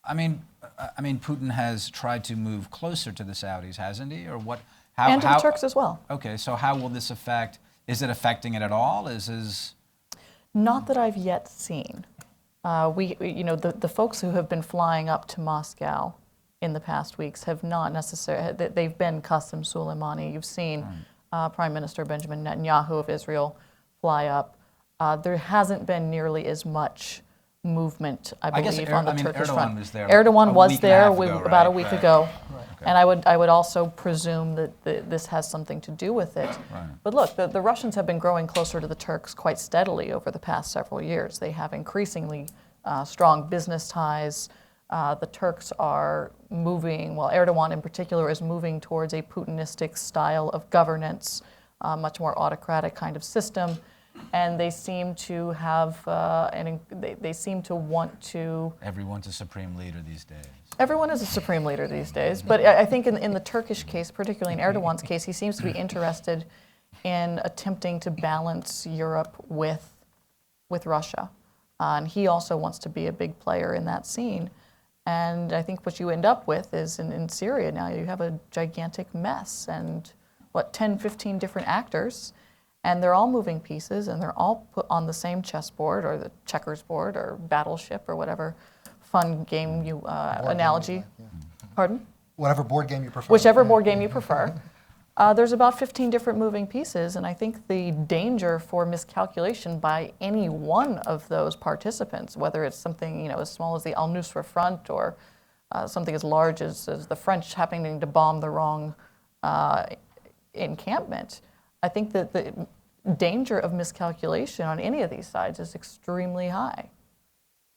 I mean, Putin has tried to move closer to the Saudis, hasn't he? Or what? And to the Turks as well. Okay, so how will this affect? Is it affecting it at all? Not that I've yet seen. The folks who have been flying up to Moscow in the past weeks have not necessarily, they've been Qasem Soleimani. You've seen Prime Minister Benjamin Netanyahu of Israel fly up. There hasn't been nearly as much movement, I believe, on the Turkish front. Was there Erdogan was there about a week right. ago. Right. Okay. And I would also presume that this has something to do with it. Right. But look, the Russians have been growing closer to the Turks quite steadily over the past several years. They have increasingly strong business ties. The Turks are moving, well, Erdogan in particular is moving towards a Putinistic style of governance, much more autocratic kind of system. And they seem to have, they seem to want to... Everyone's a supreme leader these days. Everyone is a supreme leader these days. But I think in the Turkish case, particularly in Erdogan's case, he seems to be interested in attempting to balance Europe with Russia. And he also wants to be a big player in that scene. And I think what you end up with is in Syria now you have a gigantic mess and 10, 15 different actors. And they're all moving pieces, and they're all put on the same chessboard or the checkers board or battleship or whatever fun game you analogy. Pardon? Whatever board game you prefer. Whichever board game you prefer. There's about 15 different moving pieces, and I think the danger for miscalculation by any one of those participants, whether it's something as small as the Al-Nusra Front or something as large as the French happening to bomb the wrong encampment, I think that the danger of miscalculation on any of these sides is extremely high.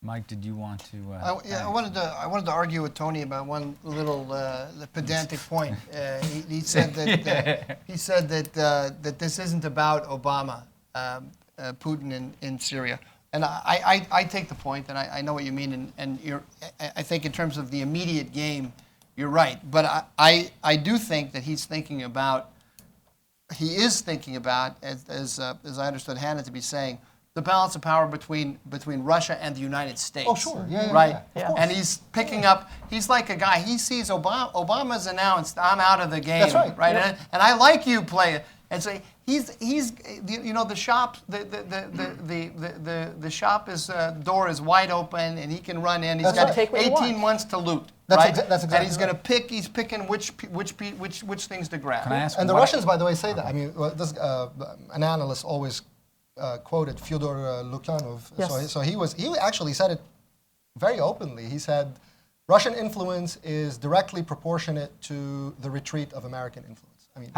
Mike, did you want to? I wanted to argue with Tony about one little pedantic point. He said that this isn't about Obama, Putin in Syria, and I take the point, and I know what you mean, and I think in terms of the immediate game, you're right. But I do think that he is thinking about, as I understood Hannah to be saying, the balance of power between Russia and the United States. Oh, sure. Yeah, right? Yeah. And he's picking up, he's like a guy, he sees Obama's announced, I'm out of the game. That's right. Right? Yeah. And I like you, play it. And so the shop, the shop door is wide open and he can run in. He's That's got right. 18 months to loot. That's right? that's exactly and he's right. going to pick, he's picking which things to grab. Can I ask? And the Russians, by the way, say that. I mean, an analyst always quoted Fyodor Lukyanov. Yes. So he actually said it very openly. He said, Russian influence is directly proportionate to the retreat of American influence. I mean,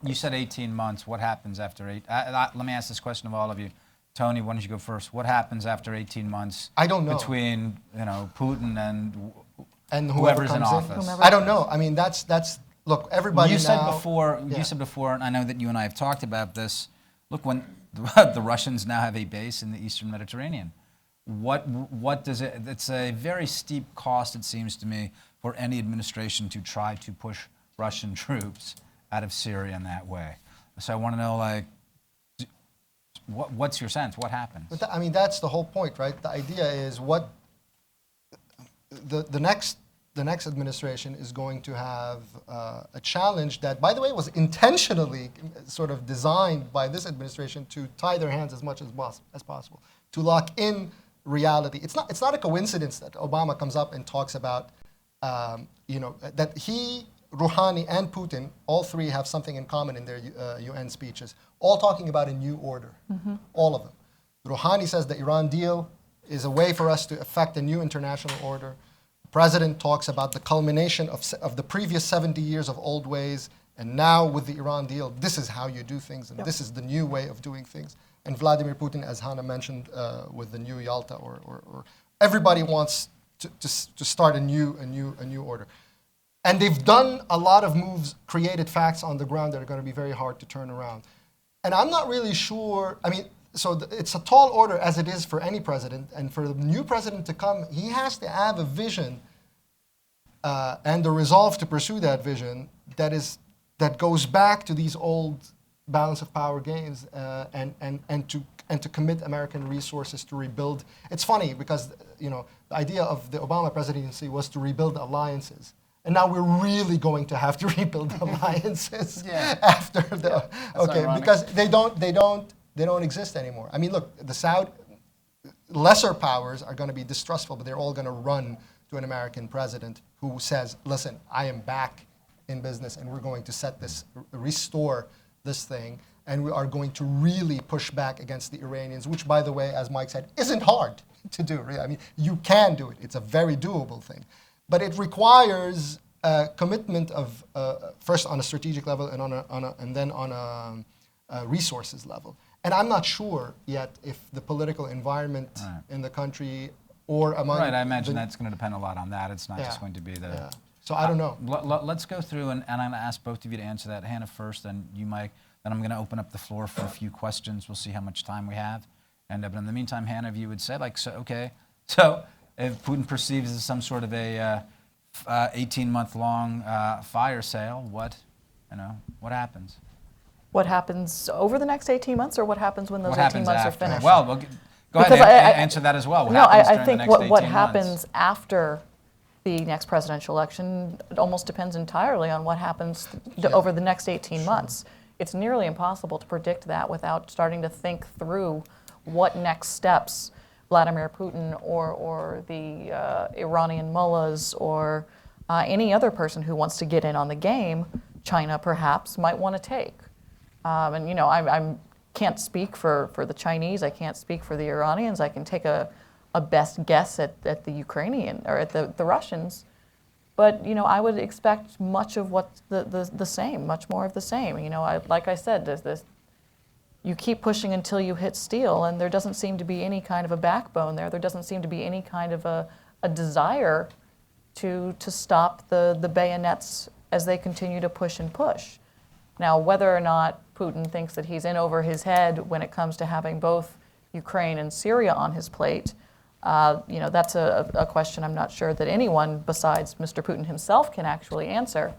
you said 18 months. What happens after 8? Let me ask this question of all of you. Tony, why don't you go first? What happens after 18 months? I don't know. Between Putin and whoever whoever's in comes office. I don't know. I mean, that's look. Everybody You said now, before. Yeah. You said before, and I know that you and I have talked about this. Look, when the Russians now have a base in the Eastern Mediterranean, what does it? It's a very steep cost, it seems to me, for any administration to try to push Russian troops out of Syria in that way. So I want to know, what's your sense? What happens? But I mean, that's the whole point, right? The idea is what the next administration is going to have a challenge that, by the way, was intentionally sort of designed by this administration to tie their hands as much as possible, to lock in reality. It's not a coincidence that Obama comes up and talks about, that he, Rouhani, and Putin, all three have something in common in their UN speeches, all talking about a new order, all of them. Rouhani says the Iran deal is a way for us to effect a new international order. The president talks about the culmination of the previous 70 years of old ways, and now with the Iran deal, this is how you do things, and this is the new way of doing things. And Vladimir Putin, as Hannah mentioned, with the new Yalta, or everybody wants to start a new order. And they've done a lot of moves, created facts on the ground that are going to be very hard to turn around. And I'm not really sure, I mean, it's a tall order as it is for any president, and for the new president to come, he has to have a vision and the resolve to pursue that vision that goes back to these old balance of power games and to commit American resources to rebuild. It's funny because the idea of the Obama presidency was to rebuild alliances. And now we're really going to have to rebuild alliances after the because they don't exist anymore. I mean, look, the lesser powers are going to be distrustful, but they're all going to run to an American president who says, "Listen, I am back in business, and we're going to restore this thing, and we are going to really push back against the Iranians," which, by the way, as Mike said, isn't hard to do. Really. I mean, you can do it. It's a very doable thing. But it requires a commitment of first on a strategic level and then on a resources level. And I'm not sure yet if the political environment in the country or among I imagine that's going to depend a lot on that. It's not just going to be the. Yeah. So I don't know. Let's go through, and I'm going to ask both of you to answer that. Hannah first, then you, Mike. Then I'm going to open up the floor for a few questions. We'll see how much time we have. And but in the meantime, Hannah, if you would say, so if Putin perceives as some sort of a 18-month-long fire sale, what happens? What happens over the next 18 months, or what happens when those 18 months are finished? Well, go ahead and answer that as well. I think what happens after the next presidential election, it almost depends entirely on what happens over the next 18 months. It's nearly impossible to predict that without starting to think through what next steps Vladimir Putin or the Iranian mullahs or any other person who wants to get in on the game, China perhaps, might want to take. I can't speak for the Chinese. I can't speak for the Iranians. I can take a best guess at the Ukrainian or at the Russians. But I would expect much of what's the same, much more of the same. Like I said, there's this. You keep pushing until you hit steel, and there doesn't seem to be any kind of a backbone there. There doesn't seem to be any kind of a desire to stop the bayonets as they continue to push and push. Now, whether or not Putin thinks that he's in over his head when it comes to having both Ukraine and Syria on his plate, that's a question I'm not sure that anyone besides Mr. Putin himself can actually answer.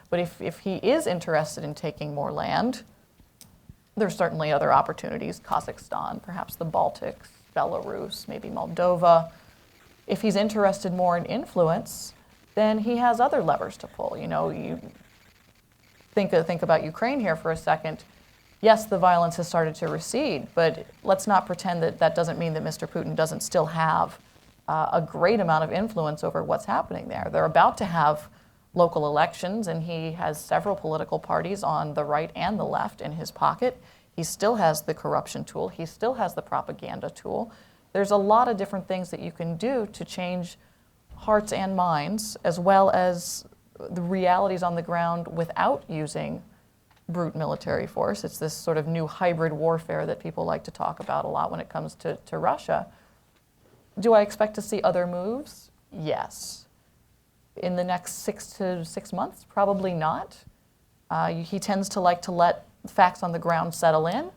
But if he is interested in taking more land, there's certainly other opportunities, Kazakhstan, perhaps the Baltics, Belarus, maybe Moldova. If he's interested more in influence, then he has other levers to pull. You think about Ukraine here for a second. Yes, the violence has started to recede, but let's not pretend that doesn't mean that Mr. Putin doesn't still have a great amount of influence over what's happening there. They're about to have local elections, and he has several political parties on the right and the left in his pocket. He still has the corruption tool. He still has the propaganda tool. There's a lot of different things that you can do to change hearts and minds, as well as the realities on the ground without using brute military force. It's this sort of new hybrid warfare that people like to talk about a lot when it comes to Russia. Do I expect to see other moves? Yes. In the next 6 months? Probably not. He tends to like to let facts on the ground settle in,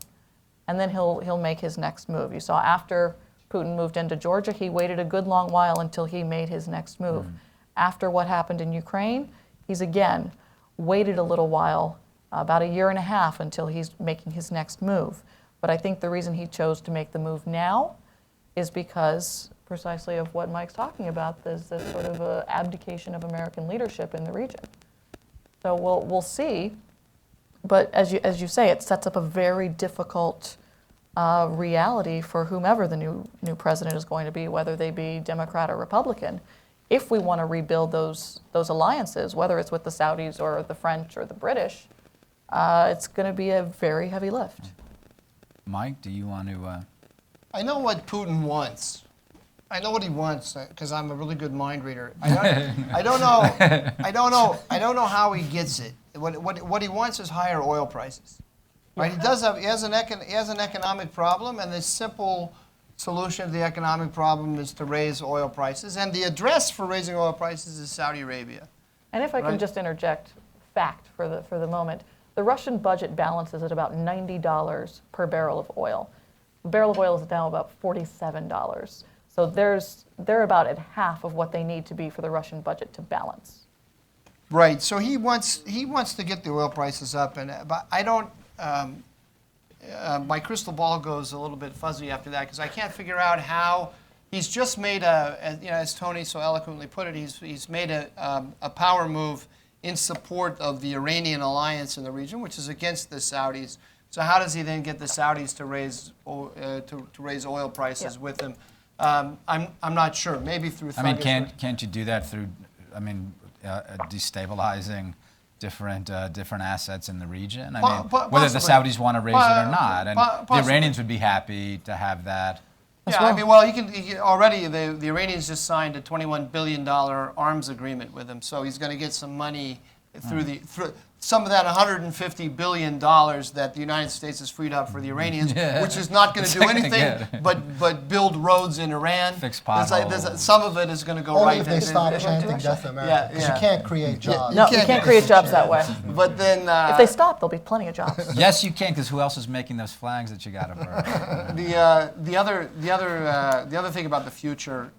and then he'll make his next move. You saw after Putin moved into Georgia, he waited a good long while until he made his next move. After what happened in Ukraine, he's again waited a little while, about 1.5 years until he's making his next move. But I think the reason he chose to make the move now is because precisely of what Mike's talking about, this sort of abdication of American leadership in the region. So we'll see. But as you say, it sets up a very difficult reality for whomever the new president is going to be, whether they be Democrat or Republican. If we want to rebuild those alliances, whether it's with the Saudis or the French or the British, it's going to be a very heavy lift. Mike, do you want to? I know what Putin wants. I know what he wants because I'm a really good mind reader. I don't know how he gets it. What he wants is higher oil prices. Right? He has an economic problem, and the simple solution to the economic problem is to raise oil prices. And the address for raising oil prices is Saudi Arabia. And if I can just interject fact for the moment, the Russian budget balances at about $90 per barrel of oil. A barrel of oil is now about $47. So they're about at half of what they need to be for the Russian budget to balance. Right. So he wants to get the oil prices up, but I don't. My crystal ball goes a little bit fuzzy after that because I can't figure out how he's just made as Tony so eloquently put it, he's made a power move in support of the Iranian alliance in the region, which is against the Saudis. So how does he then get the Saudis to raise oil prices with him? I'm not sure. Maybe through. I mean, can't you do that through? I mean, destabilizing different assets in the region. I mean, whether the Saudis want to raise it or not, and the Iranians would be happy to have that. Yeah, I mean, well, he can already. The Iranians just signed a $21 billion arms agreement with him, so he's going to get some money through some of that $150 billion that the United States has freed up for the Iranians, which is not going to do anything but build roads in Iran. Fix potholes. Some of it is going to go Only right if they stop chanting Death America, because you can't create jobs. No, you can't create jobs that way. But then If they stop, there'll be plenty of jobs. Yes, you can, because who else is making those flags that you got to burn? the other thing about the future,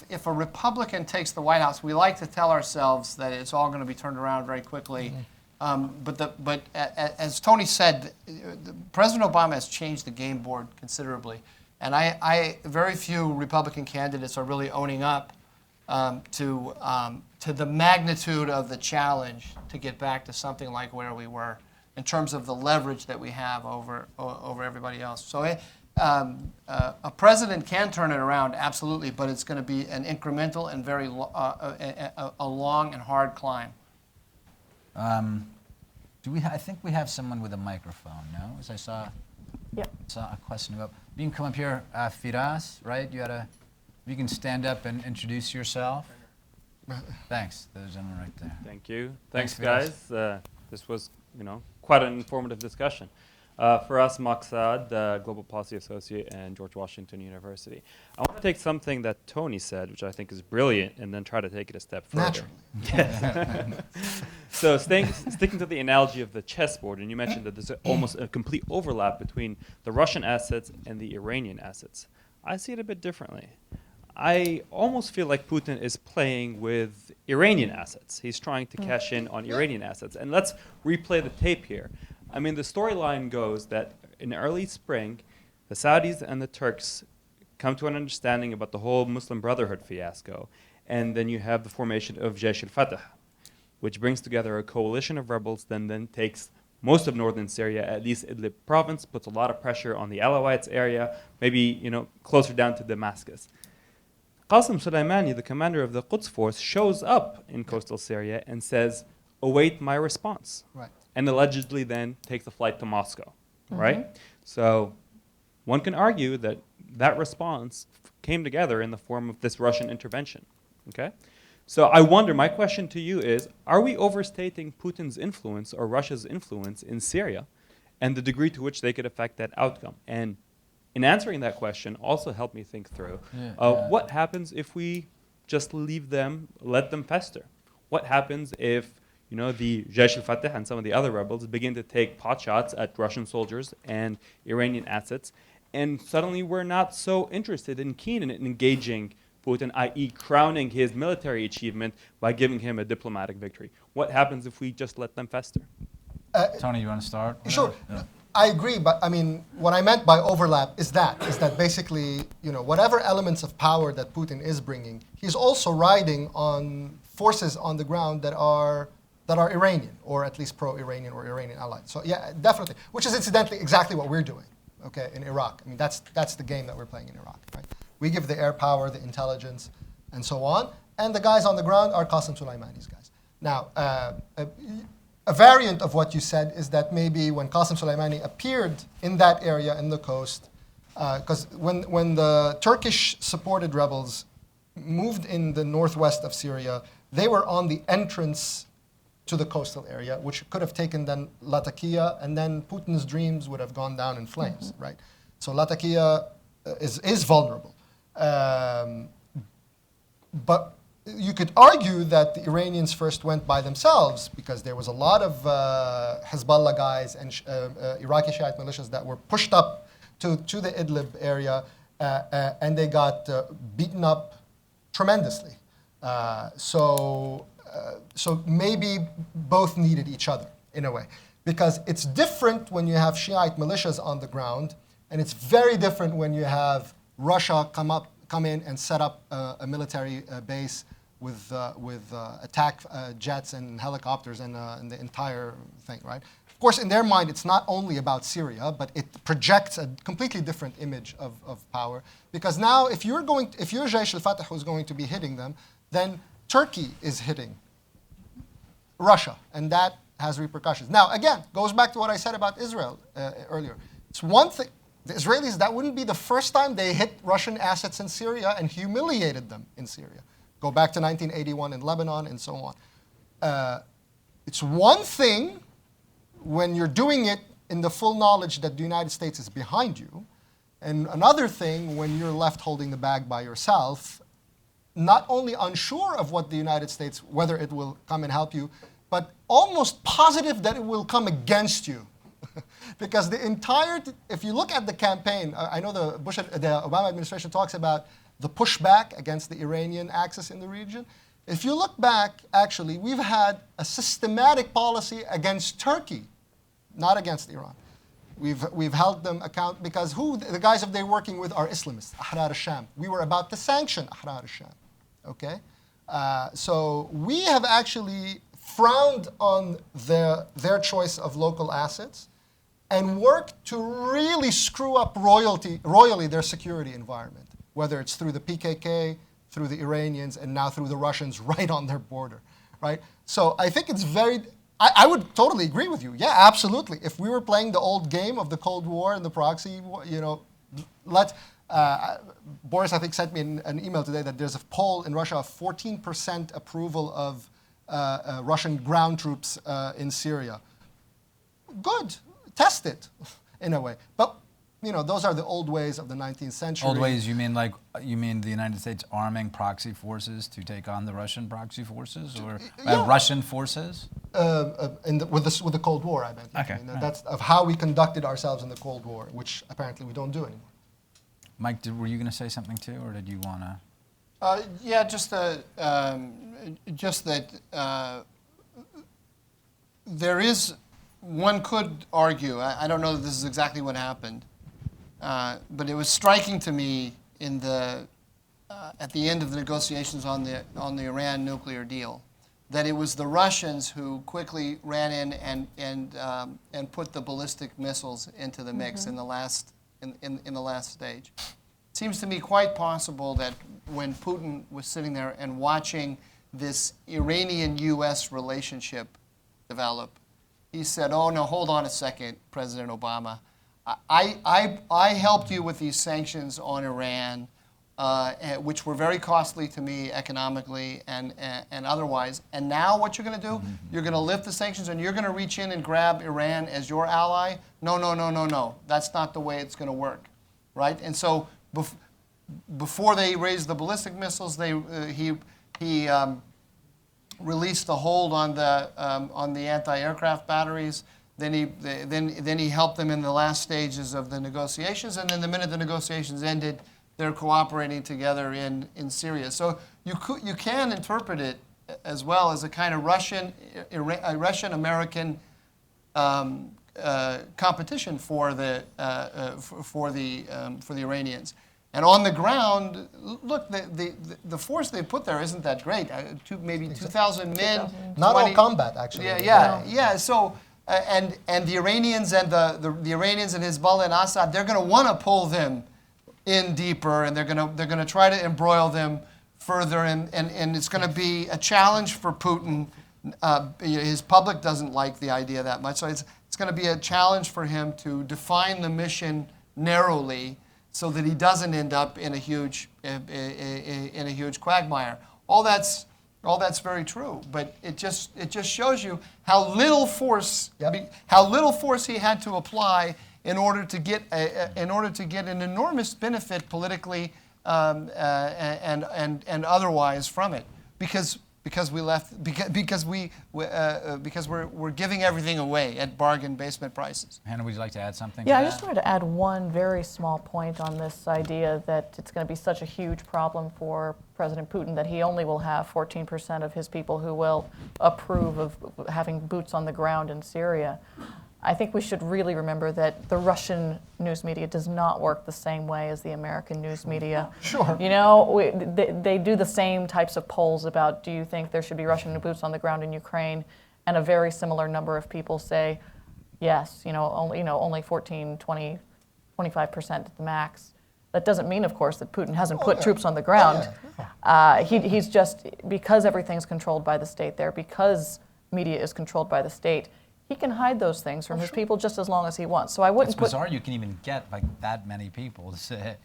if a Republican takes the White House, we like to tell ourselves that it's all going to be turned around very quickly. But as Tony said, President Obama has changed the game board considerably, and very few Republican candidates are really owning up to the magnitude of the challenge to get back to something like where we were in terms of the leverage that we have over everybody else. So. A president can turn it around, absolutely, but it's going to be an incremental and very a long and hard climb. I think we have someone with a microphone, no? As I saw a question about. You can come up here, Firas, right? You can stand up and introduce yourself. Thanks. There's a gentleman right there. Thank you. Thanks, Thanks guys. This was, quite an informative discussion. For us, Maqsad, Global Policy Associate and George Washington University. I want to take something that Tony said, which I think is brilliant, and then try to take it a step further. Naturally. So sticking to the analogy of the chessboard, and you mentioned that there's almost a complete overlap between the Russian assets and the Iranian assets. I see it a bit differently. I almost feel like Putin is playing with Iranian assets. He's trying to cash in on Iranian assets. And let's replay the tape here. I mean, the storyline goes that in early spring, the Saudis and the Turks come to an understanding about the whole Muslim Brotherhood fiasco. And then you have the formation of Jaish al-Fatah, which brings together a coalition of rebels, then takes most of northern Syria, at least Idlib province, puts a lot of pressure on the Alawites area, maybe closer down to Damascus. Qasem Soleimani, the commander of the Quds force, shows up in coastal Syria and says, await my response. Right. And allegedly then takes a flight to Moscow, right? So one can argue that that response came together in the form of this Russian intervention, okay? So I wonder, my question to you is, are we overstating Putin's influence or Russia's influence in Syria and the degree to which they could affect that outcome? And in answering that question, also help me think through, what happens if we just let them fester? What happens if the Jaish al-Fatah and some of the other rebels begin to take potshots at Russian soldiers and Iranian assets, and suddenly we're not so interested and keen in engaging Putin, i.e. crowning his military achievement by giving him a diplomatic victory? What happens if we just let them fester? Tony, you want to start? Sure. Yeah. I agree, but I mean, what I meant by overlap is that basically, whatever elements of power that Putin is bringing, he's also riding on forces on the ground that are Iranian, or at least pro-Iranian or Iranian allied. So yeah, definitely, which is incidentally exactly what we're doing, okay, in Iraq. I mean, that's the game that we're playing in Iraq, right? We give the air power, the intelligence, and so on, and the guys on the ground are Qasem Soleimani's guys. Now, a variant of what you said is that maybe when Qasem Soleimani appeared in that area in the coast, because when the Turkish-supported rebels moved in the northwest of Syria, they were on the entrance to the coastal area, which could have taken then Latakia, and then Putin's dreams would have gone down in flames, right? So Latakia is vulnerable. But you could argue that the Iranians first went by themselves because there was a lot of Hezbollah guys and Iraqi Shiite militias that were pushed up to the Idlib area, and they got beaten up tremendously. So maybe both needed each other in a way, because it's different when you have Shiite militias on the ground, and it's very different when you have Russia come in and set up a military base with attack jets and helicopters and the entire thing, right? Of course, in their mind, it's not only about Syria, but it projects a completely different image of power. Because now, if your Jaish al-Fatah was going to be hitting them, then Turkey is hitting Russia, and that has repercussions. Now, again, goes back to what I said about Israel earlier. It's one thing. The Israelis, that wouldn't be the first time they hit Russian assets in Syria and humiliated them in Syria. Go back to 1981 in Lebanon and so on. It's one thing when you're doing it in the full knowledge that the United States is behind you, and another thing when you're left holding the bag by yourself, not only unsure of what the United States, whether it will come and help you, but almost positive that it will come against you. Because if you look at the campaign, I know the Obama administration talks about the pushback against the Iranian axis in the region. If you look back, actually, we've had a systematic policy against Turkey, not against Iran. We've held them account because the guys that they're working with are Islamists, Ahrar al-Sham. We were about to sanction Ahrar al-Sham, okay? So we have actually frowned on their choice of local assets and worked to really screw up royally their security environment, whether it's through the PKK, through the Iranians, and now through the Russians right on their border, right? So I think it's I would totally agree with you. Yeah, absolutely. If we were playing the old game of the Cold War and the proxy, Boris, I think, sent me an email today that there's a poll in Russia of 14% approval of Russian ground troops in Syria. Good. Test it, in a way. But those are the old ways of the 19th century. Old ways, you mean the United States arming proxy forces to take on the Russian proxy forces, or Russian forces? With the Cold War, I meant. Okay. That's of how we conducted ourselves in the Cold War, which apparently we don't do anymore. Mike, were you going to say something too, or did you want to? Yeah, just that there is. One could argue. I don't know that this is exactly what happened, but it was striking to me at the end of the negotiations on the Iran nuclear deal, that it was the Russians who quickly ran in and put the ballistic missiles into the mix in the last stage. It seems to me quite possible that when Putin was sitting there and watching this Iranian-U.S. relationship develop, he said, "Oh no, hold on a second, President Obama. I helped you with these sanctions on Iran, which were very costly to me economically and otherwise. And now what you're going to do? You're going to lift the sanctions and you're going to reach in and grab Iran as your ally? No. That's not the way it's going to work, right?" And so before they raised the ballistic missiles, he released the hold on the anti-aircraft batteries. Then he helped them in the last stages of the negotiations, and then the minute the negotiations ended, they're cooperating together in Syria. So you can interpret it as well as a kind of Russian-American competition for the Iranians. And on the ground, look, the force they put there isn't that great. Maybe 2,000 men. Not all combat, actually. Yeah. So, and the Iranians and the Iranians and Hezbollah and Assad, they're going to want to pull them in deeper, and they're going to try to embroil them further, and it's going to be a challenge for Putin. His public doesn't like the idea that much, so it's going to be a challenge for him to define the mission narrowly, so that he doesn't end up in a huge quagmire. All that's very true, but it just shows you how little force he had to apply in order to get an enormous benefit politically and otherwise from it, because because we left because we're giving everything away at bargain basement prices. Hannah, would you like to add something? Yeah, to I just that? wanted to add one very small point on this idea that it's going to be such a huge problem for President Putin that he only will have 14% of his people who will approve of having boots on the ground in Syria. I think we should really remember that the Russian news media does not work the same way as the American news media. Sure. You know, they do the same types of polls about, do you think there should be Russian boots on the ground in Ukraine? And a very similar number of people say, yes, only 14, 20, 25% at the max. That doesn't mean, of course, that Putin hasn't put troops on the ground. He's just, because everything's controlled by the state there, because media is controlled by the state, he can hide those things from his people just as long as he wants. So I wouldn't It's bizarre you can even get like that many people to say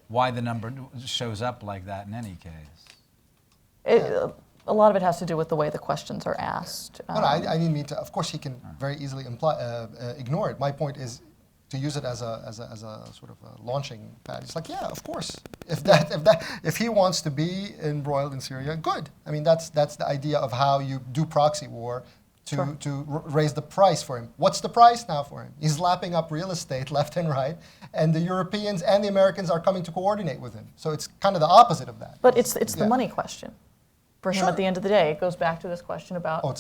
why the number shows up like that in any case. A lot of it has to do with the way the questions are asked. No, I didn't mean to. Of course, he can very easily ignore it. My point is to use it as a sort of a launching pad. It's like, yeah, of course. If he wants to be embroiled in Syria, good. I mean, that's the idea of how you do proxy war. To raise the price for him. What's the price now for him? He's lapping up real estate left and right, and the Europeans and the Americans are coming to coordinate with him. So it's kind of the opposite of that. But it's the money question. For him, Sure. at the end of the day, it goes back to this question about I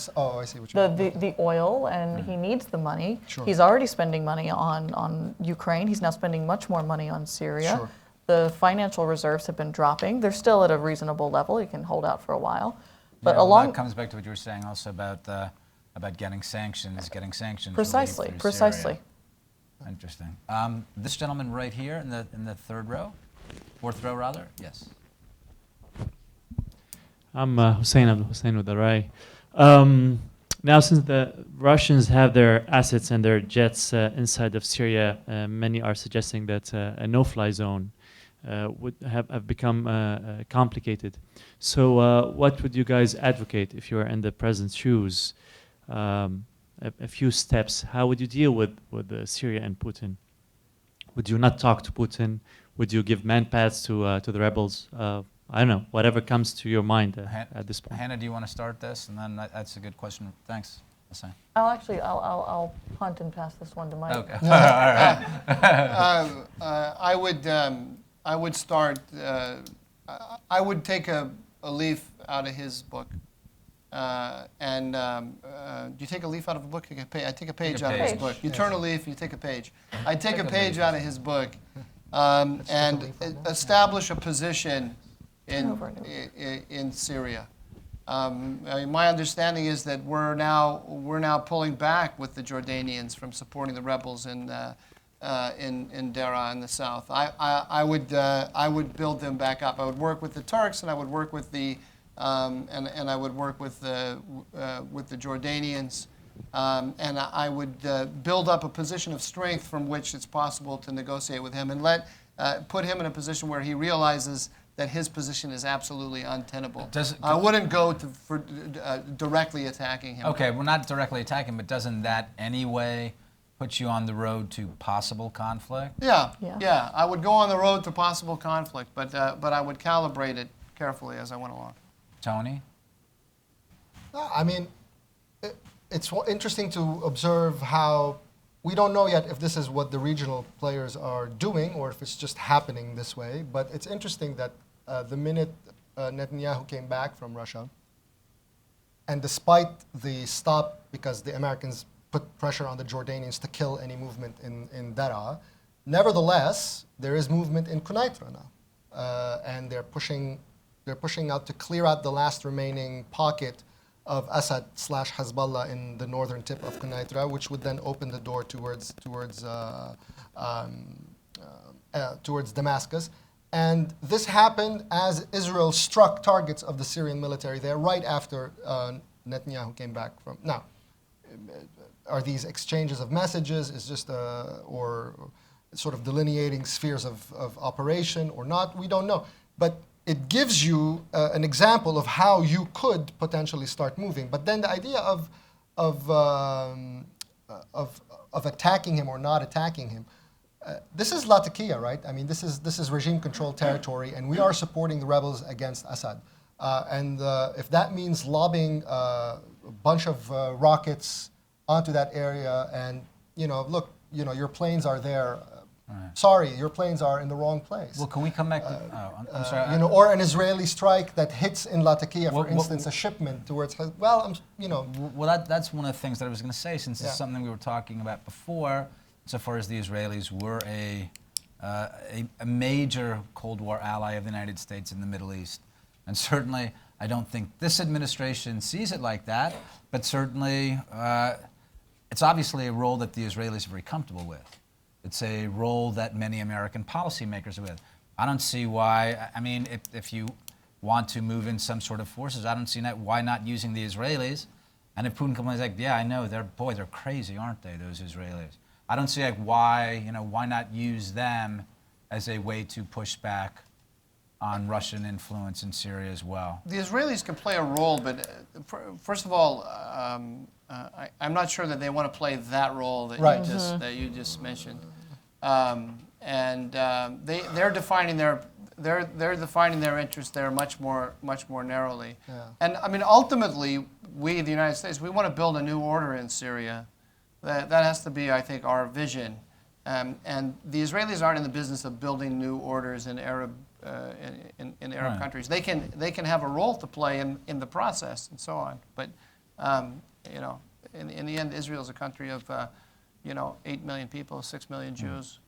see what you mean. the oil, and he needs the money. Sure. He's already spending money on Ukraine. He's now spending much more money on Syria. Sure. The financial reserves have been dropping. They're still at a reasonable level. He can hold out for a while. But that comes back to what you were saying also about getting sanctions. Precisely. relief through Syria. Interesting. This gentleman right here in the fourth row rather. Yes. I'm Hussein Abdul Hussein with Arai. Now, since the Russians have their assets and their jets inside of Syria, many are suggesting that a no-fly zone would have become complicated. So what would you guys advocate if you were in the president's shoes? A few steps. How would you deal with Syria and Putin? Would you not talk to Putin? Would you give manpads to the rebels? I don't know, whatever comes to your mind at this point. Hannah, do you want to start this? And then that's a good question. Thanks. Hussein. I'll punt and pass this one to Mike. Okay. All right. I would start. I would take a leaf out of his book. Do you take a leaf out of a book? I take a page out of his book. You turn a leaf, you take a page. I take a page out of his book and establish a position in Syria. I mean, my understanding is that we're now pulling back with the Jordanians from supporting the rebels in Doran in the south. I would build them back up. I would work with the Turks, and I would work with the I would work with the Jordanians, and I would build up a position of strength from which it's possible to negotiate with him, and put him in a position where he realizes that his position is absolutely untenable. I wouldn't go for directly attacking him. Okay, we're not directly attacking, but doesn't that anyway put you on the road to possible conflict? Yeah. I would go on the road to possible conflict, but I would calibrate it carefully as I went along. Tony? I mean, it's interesting to observe how we don't know yet if this is what the regional players are doing or if it's just happening this way. But it's interesting that the minute Netanyahu came back from Russia, and despite the stop because the Americans put pressure on the Jordanians to kill any movement in Daraa, nevertheless, there is movement in Quneitra now. And they're pushing out to clear out the last remaining pocket of Assad/Hezbollah in the northern tip of Quneitra, which would then open the door towards Damascus. And this happened as Israel struck targets of the Syrian military there right after Netanyahu came back from. Now, are these exchanges of messages? Is just or sort of delineating spheres of operation or not? We don't know. But it gives you an example of how you could potentially start moving. But then the idea of attacking him or not attacking him, this is Latakia, right? I mean, this is regime-controlled territory, and we are supporting the rebels against Assad. And if that means lobbing a bunch of rockets onto that area, and look, your planes are there. Sorry, your planes are in the wrong place. Well, can we come back to? I'm sorry. Or an Israeli strike that hits in Latakia, for instance, a shipment towards. Well, Well, that's one of the things that I was going to say, since Yeah. it's something we were talking about before, so far as the Israelis were a major Cold War ally of the United States in the Middle East. And certainly, I don't think this administration sees it like that, but certainly it's obviously a role that the Israelis are very comfortable with. It's a role that many American policymakers are with. I don't see why, I mean, if you want to move in some sort of forces, I don't see why not using the Israelis. And if Putin comes like, yeah, I know, they're crazy, aren't they, those Israelis? I don't see why not use them as a way to push back on Russian influence in Syria as well. The Israelis can play a role, but first of all, I'm not sure that they want to play that role that you just mentioned. They're defining their interests there much more narrowly. Yeah. And I mean, ultimately, we, the United States, we want to build a new order in Syria. That has to be, I think, our vision. And the Israelis aren't in the business of building new orders in Arab countries. They can have a role to play in the process and so on. But in the end, Israel is a country of 8 million people, 6 million Jews.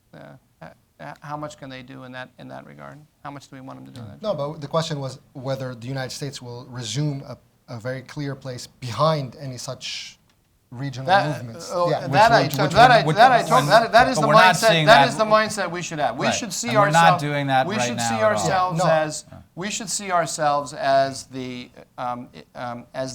How much can they do in that regard? How much do we want them to do in that? No, but the question was whether the United States will resume a very clear place behind any such regional movements. That is the mindset we should have. We should see ourselves. We're not doing that right now. We should see ourselves as the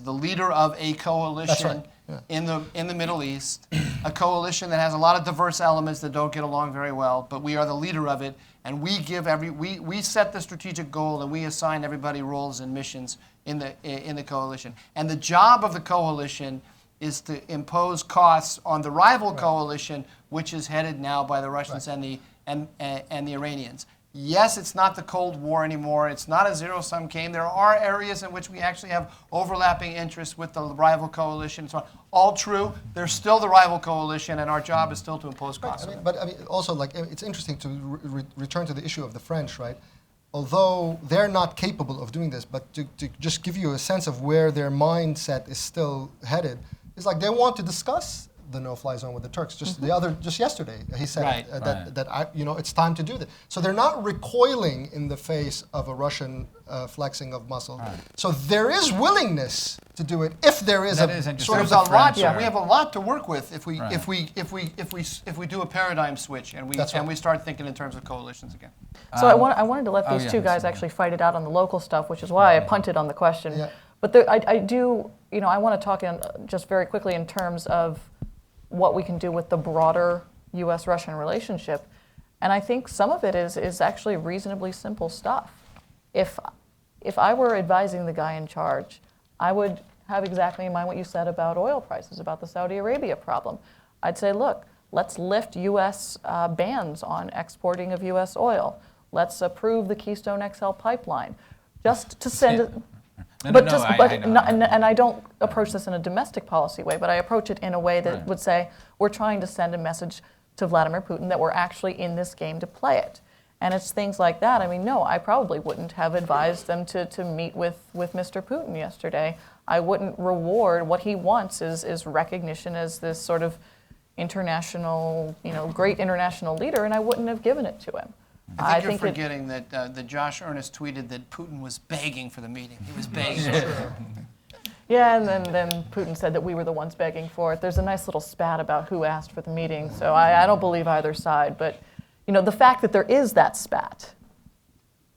leader of a coalition in the Middle East, a coalition that has a lot of diverse elements that don't get along very well, but we are the leader of it, and we set the strategic goal, and we assign everybody roles and missions in the coalition. And the job of the coalition is to impose costs on the rival coalition, which is headed now by the Russians and the Iranians. Yes, it's not the Cold War anymore. It's not a zero-sum game. There are areas in which we actually have overlapping interests with the rival coalition. So all true. They're still the rival coalition, and our job is still to impose costs. But also, it's interesting to return to the issue of the French, right? Although they're not capable of doing this, but to just give you a sense of where their mindset is still headed, it's like they want to discuss the no-fly zone with the Turks. Just yesterday, he said that it's time to do that. So they're not recoiling in the face of a Russian flexing of muscle. Right. So there is willingness to do it if there is sort of a lot. Yeah, we have a lot to work with if we do a paradigm switch and we start thinking in terms of coalitions again. So I wanted to let these two guys actually fight it out on the local stuff, which is why I punted on the question. Yeah. But I want to talk just very quickly in terms of what we can do with the broader U.S.-Russian relationship. And I think some of it is actually reasonably simple stuff. If I were advising the guy in charge, I would have exactly in mind what you said about oil prices, about the Saudi Arabia problem. I'd say, look, let's lift U.S. bans on exporting of U.S. oil. Let's approve the Keystone XL pipeline. Just to send... And I don't approach this in a domestic policy way, but I approach it in a way that would say we're trying to send a message to Vladimir Putin that we're actually in this game to play it. And it's things like that. I mean, no, I probably wouldn't have advised them to meet with Mr. Putin yesterday. I wouldn't reward what he wants is recognition as this sort of international, great international leader, and I wouldn't have given it to him. I think you're forgetting that Josh Earnest tweeted that Putin was begging for the meeting. He was begging. Yeah, and then Putin said that we were the ones begging for it. There's a nice little spat about who asked for the meeting, so I don't believe either side. But the fact that there is that spat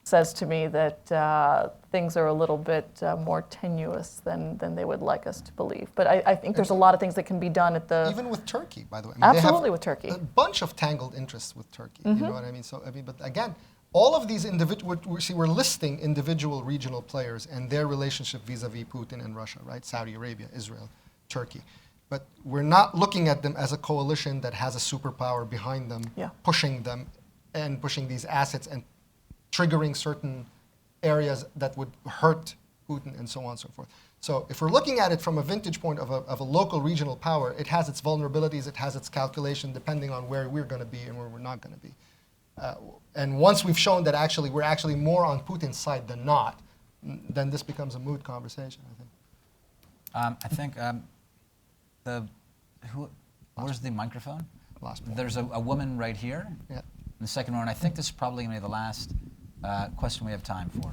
says to me that things are a little bit more tenuous than they would like us to believe. But I think there's a lot of things that can be done at the... Even with Turkey, by the way. Absolutely with Turkey. A bunch of tangled interests with Turkey, you know what I mean? So, but again, all of these we're listing individual regional players and their relationship vis-a-vis Putin and Russia, right? Saudi Arabia, Israel, Turkey. But we're not looking at them as a coalition that has a superpower behind them, pushing them and pushing these assets and triggering certain areas that would hurt Putin, and so on and so forth. So if we're looking at it from a vantage point of a local regional power, it has its vulnerabilities, it has its calculation depending on where we're going to be and where we're not going to be. And once we've shown that actually we're actually more on Putin's side than not, then this becomes a moot conversation, I think. Where's the microphone? Last point. There's a woman right here. Yeah. In the second row, and I think this is probably going to be the last question we have time for.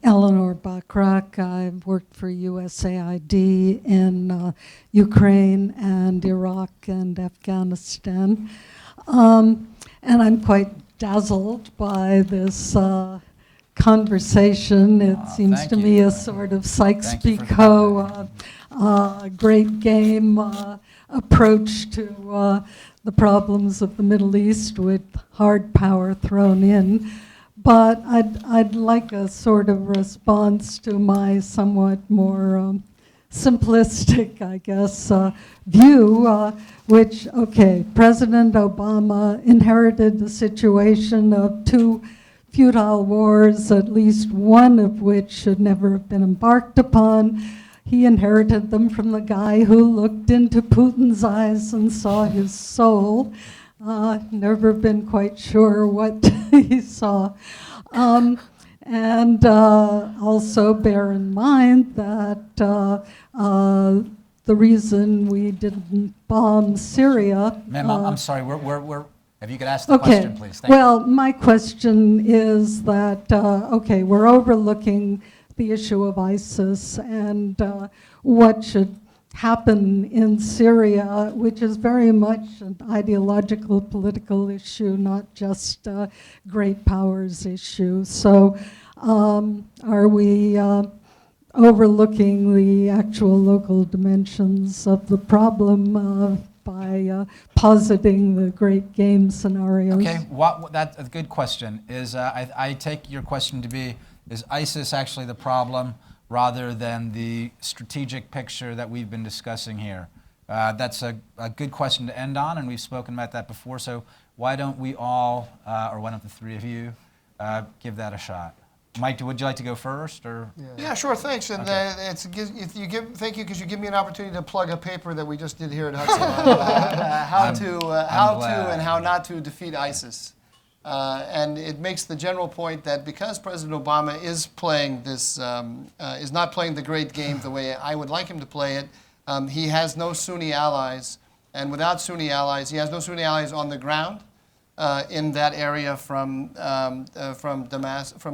Eleanor Bachrach. I've worked for USAID in Ukraine and Iraq and Afghanistan. And I'm quite dazzled by this conversation. It seems thank to you. me a sort of Thank you for Sykes-Picot, great game approach to the problems of the Middle East with hard power thrown in. But I'd like a sort of response to my somewhat more simplistic, I guess, view, which, okay, President Obama inherited the situation of two futile wars, at least one of which should never have been embarked upon. He inherited them from the guy who looked into Putin's eyes and saw his soul. Never been quite sure what he saw. And also bear in mind that the reason we didn't bomb Syria. Ma'am, I'm sorry. If you could ask the question, please. Thank Well, my question is that, okay, we're overlooking the issue of ISIS and what should happen in Syria, which is very much an ideological, political issue, not just a great powers issue. So are we overlooking the actual local dimensions of the problem by positing the great game scenarios? Okay, that's a good question. I take your question to be, is ISIS actually the problem rather than the strategic picture that we've been discussing here? That's a good question to end on, and we've spoken about that before, so why don't we all, or why don't the three of you, give that a shot? Mike, would you like to go first, or? Yeah, sure, thanks. And Okay. thank you because you give me an opportunity to plug a paper that we just did here at Hudson on how and how not to defeat ISIS. And it makes the general point that because President Obama is playing this, is not playing the great game the way I would like him to play it, he has no Sunni allies, and without Sunni allies, he has no Sunni allies on the ground. In that area from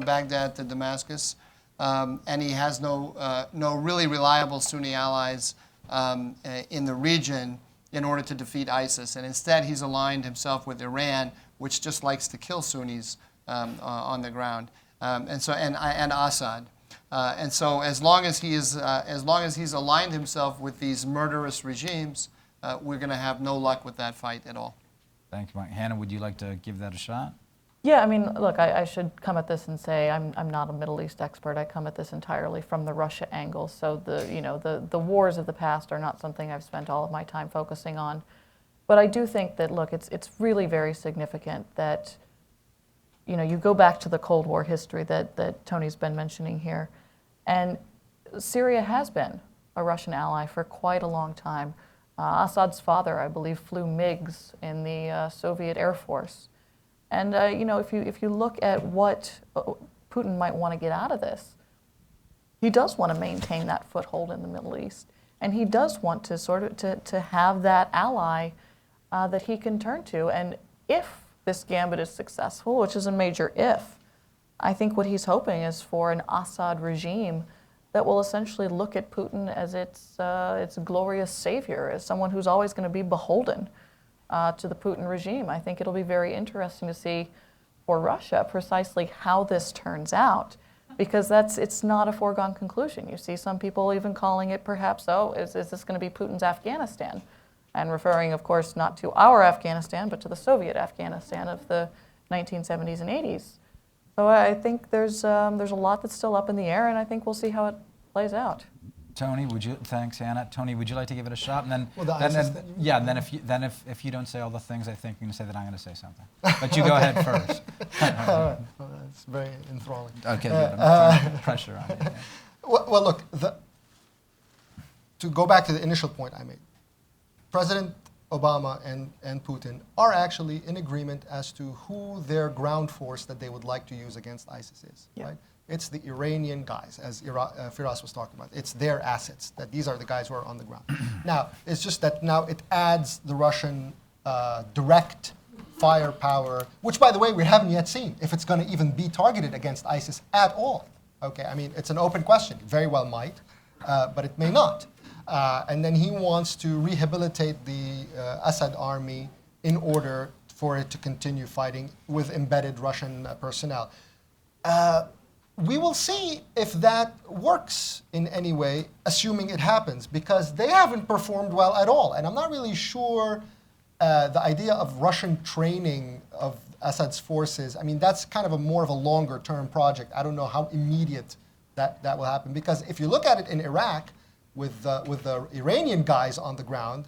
Baghdad to Damascus, and he has no really reliable Sunni allies in the region in order to defeat ISIS. And instead, he's aligned himself with Iran, which just likes to kill Sunnis on the ground, and Assad. And so, as long as he's aligned himself with these murderous regimes, we're going to have no luck with that fight at all. Thank you, Mike. Hannah, would you like to give that a shot? Yeah, I mean, look, I should come at this and say I'm not a Middle East expert. I come at this entirely from the Russia angle. So the wars of the past are not something I've spent all of my time focusing on. But I do think that, look, it's really very significant that, you go back to the Cold War history that Tony's been mentioning here. And Syria has been a Russian ally for quite a long time. Assad's father, I believe, flew MiGs in the Soviet Air Force. And if you look at what Putin might want to get out of this, he does want to maintain that foothold in the Middle East, and he does want to sort of to have that ally that he can turn to. And if this gambit is successful, which is a major if, I think what he's hoping is for an Assad regime that will essentially look at Putin as its glorious savior, as someone who's always going to be beholden to the Putin regime. I think it'll be very interesting to see for Russia precisely how this turns out, because it's not a foregone conclusion. You see some people even calling it perhaps, is this going to be Putin's Afghanistan? And referring, of course, not to our Afghanistan, but to the Soviet Afghanistan of the 1970s and 80s. So I think there's a lot that's still up in the air, and I think we'll see how it plays out. Tony, thanks, Hannah. Tony, would you like to give it a shot? And then, Well, the then, ISIS then thing? yeah, and then if you don't say all the things I think you're going to say, that I'm going to say something. But you go ahead first. All right. Well, that's very enthralling. Okay, good. I'm trying to put pressure on you. Yeah. Well, look, to go back to the initial point I made, President Obama and Putin are actually in agreement as to who their ground force that they would like to use against ISIS is, Yeah. right? It's the Iranian guys, as Firas was talking about. It's their assets, that these are the guys who are on the ground. Now, it's just that now it adds the Russian direct firepower, which, by the way, we haven't yet seen if it's going to even be targeted against ISIS at all. Okay, I mean, it's an open question. It very well might, but it may not. And then he wants to rehabilitate the Assad army in order for it to continue fighting with embedded Russian personnel. We will see if that works in any way, assuming it happens, because they haven't performed well at all. And I'm not really sure the idea of Russian training of Assad's forces, I mean, that's kind of more of a longer term project. I don't know how immediate that will happen. Because if you look at it in Iraq, with the Iranian guys on the ground,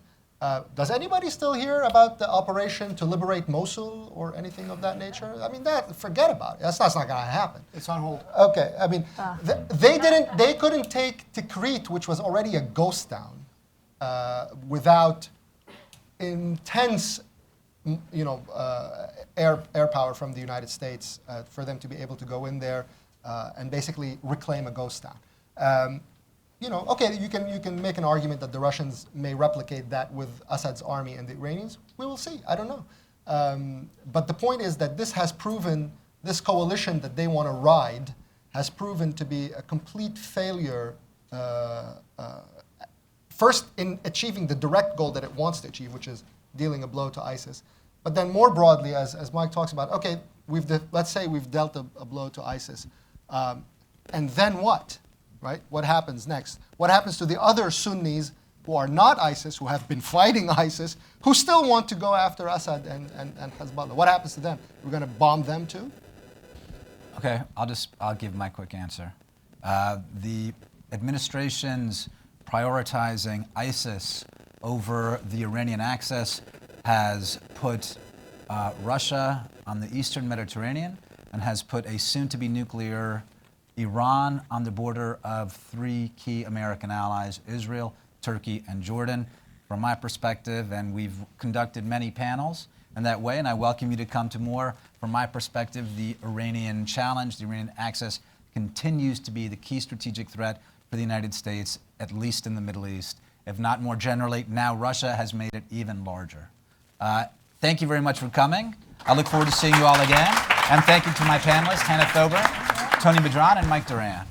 does anybody still hear about the operation to liberate Mosul or anything of that nature? I mean, forget about it. That's not going to happen. It's on hold. Okay, I mean, they couldn't take Tikrit, which was already a ghost town, without intense, air power from the United States for them to be able to go in there and basically reclaim a ghost town. Okay, you can make an argument that the Russians may replicate that with Assad's army and the Iranians. We will see. I don't know. But the point is that this coalition that they want to ride has proven to be a complete failure, first in achieving the direct goal that it wants to achieve, which is dealing a blow to ISIS. But then more broadly, as Mike talks about, okay, let's say we've dealt a blow to ISIS. And then what? Right? What happens next? What happens to the other Sunnis who are not ISIS, who have been fighting ISIS, who still want to go after Assad and Hezbollah? What happens to them? We're going to bomb them too? Okay, I'll give my quick answer. The administration's prioritizing ISIS over the Iranian axis has put Russia on the eastern Mediterranean and has put a soon-to-be nuclear Iran on the border of three key American allies, Israel, Turkey, and Jordan. From my perspective, and we've conducted many panels in that way, and I welcome you to come to more. From my perspective, the Iranian challenge, the Iranian axis, continues to be the key strategic threat for the United States, at least in the Middle East, if not more generally. Now Russia has made it even larger. Thank you very much for coming. I look forward to seeing you all again. And thank you to my panelists, Hannah Thoburn, Tony Badran, and Mike Doran.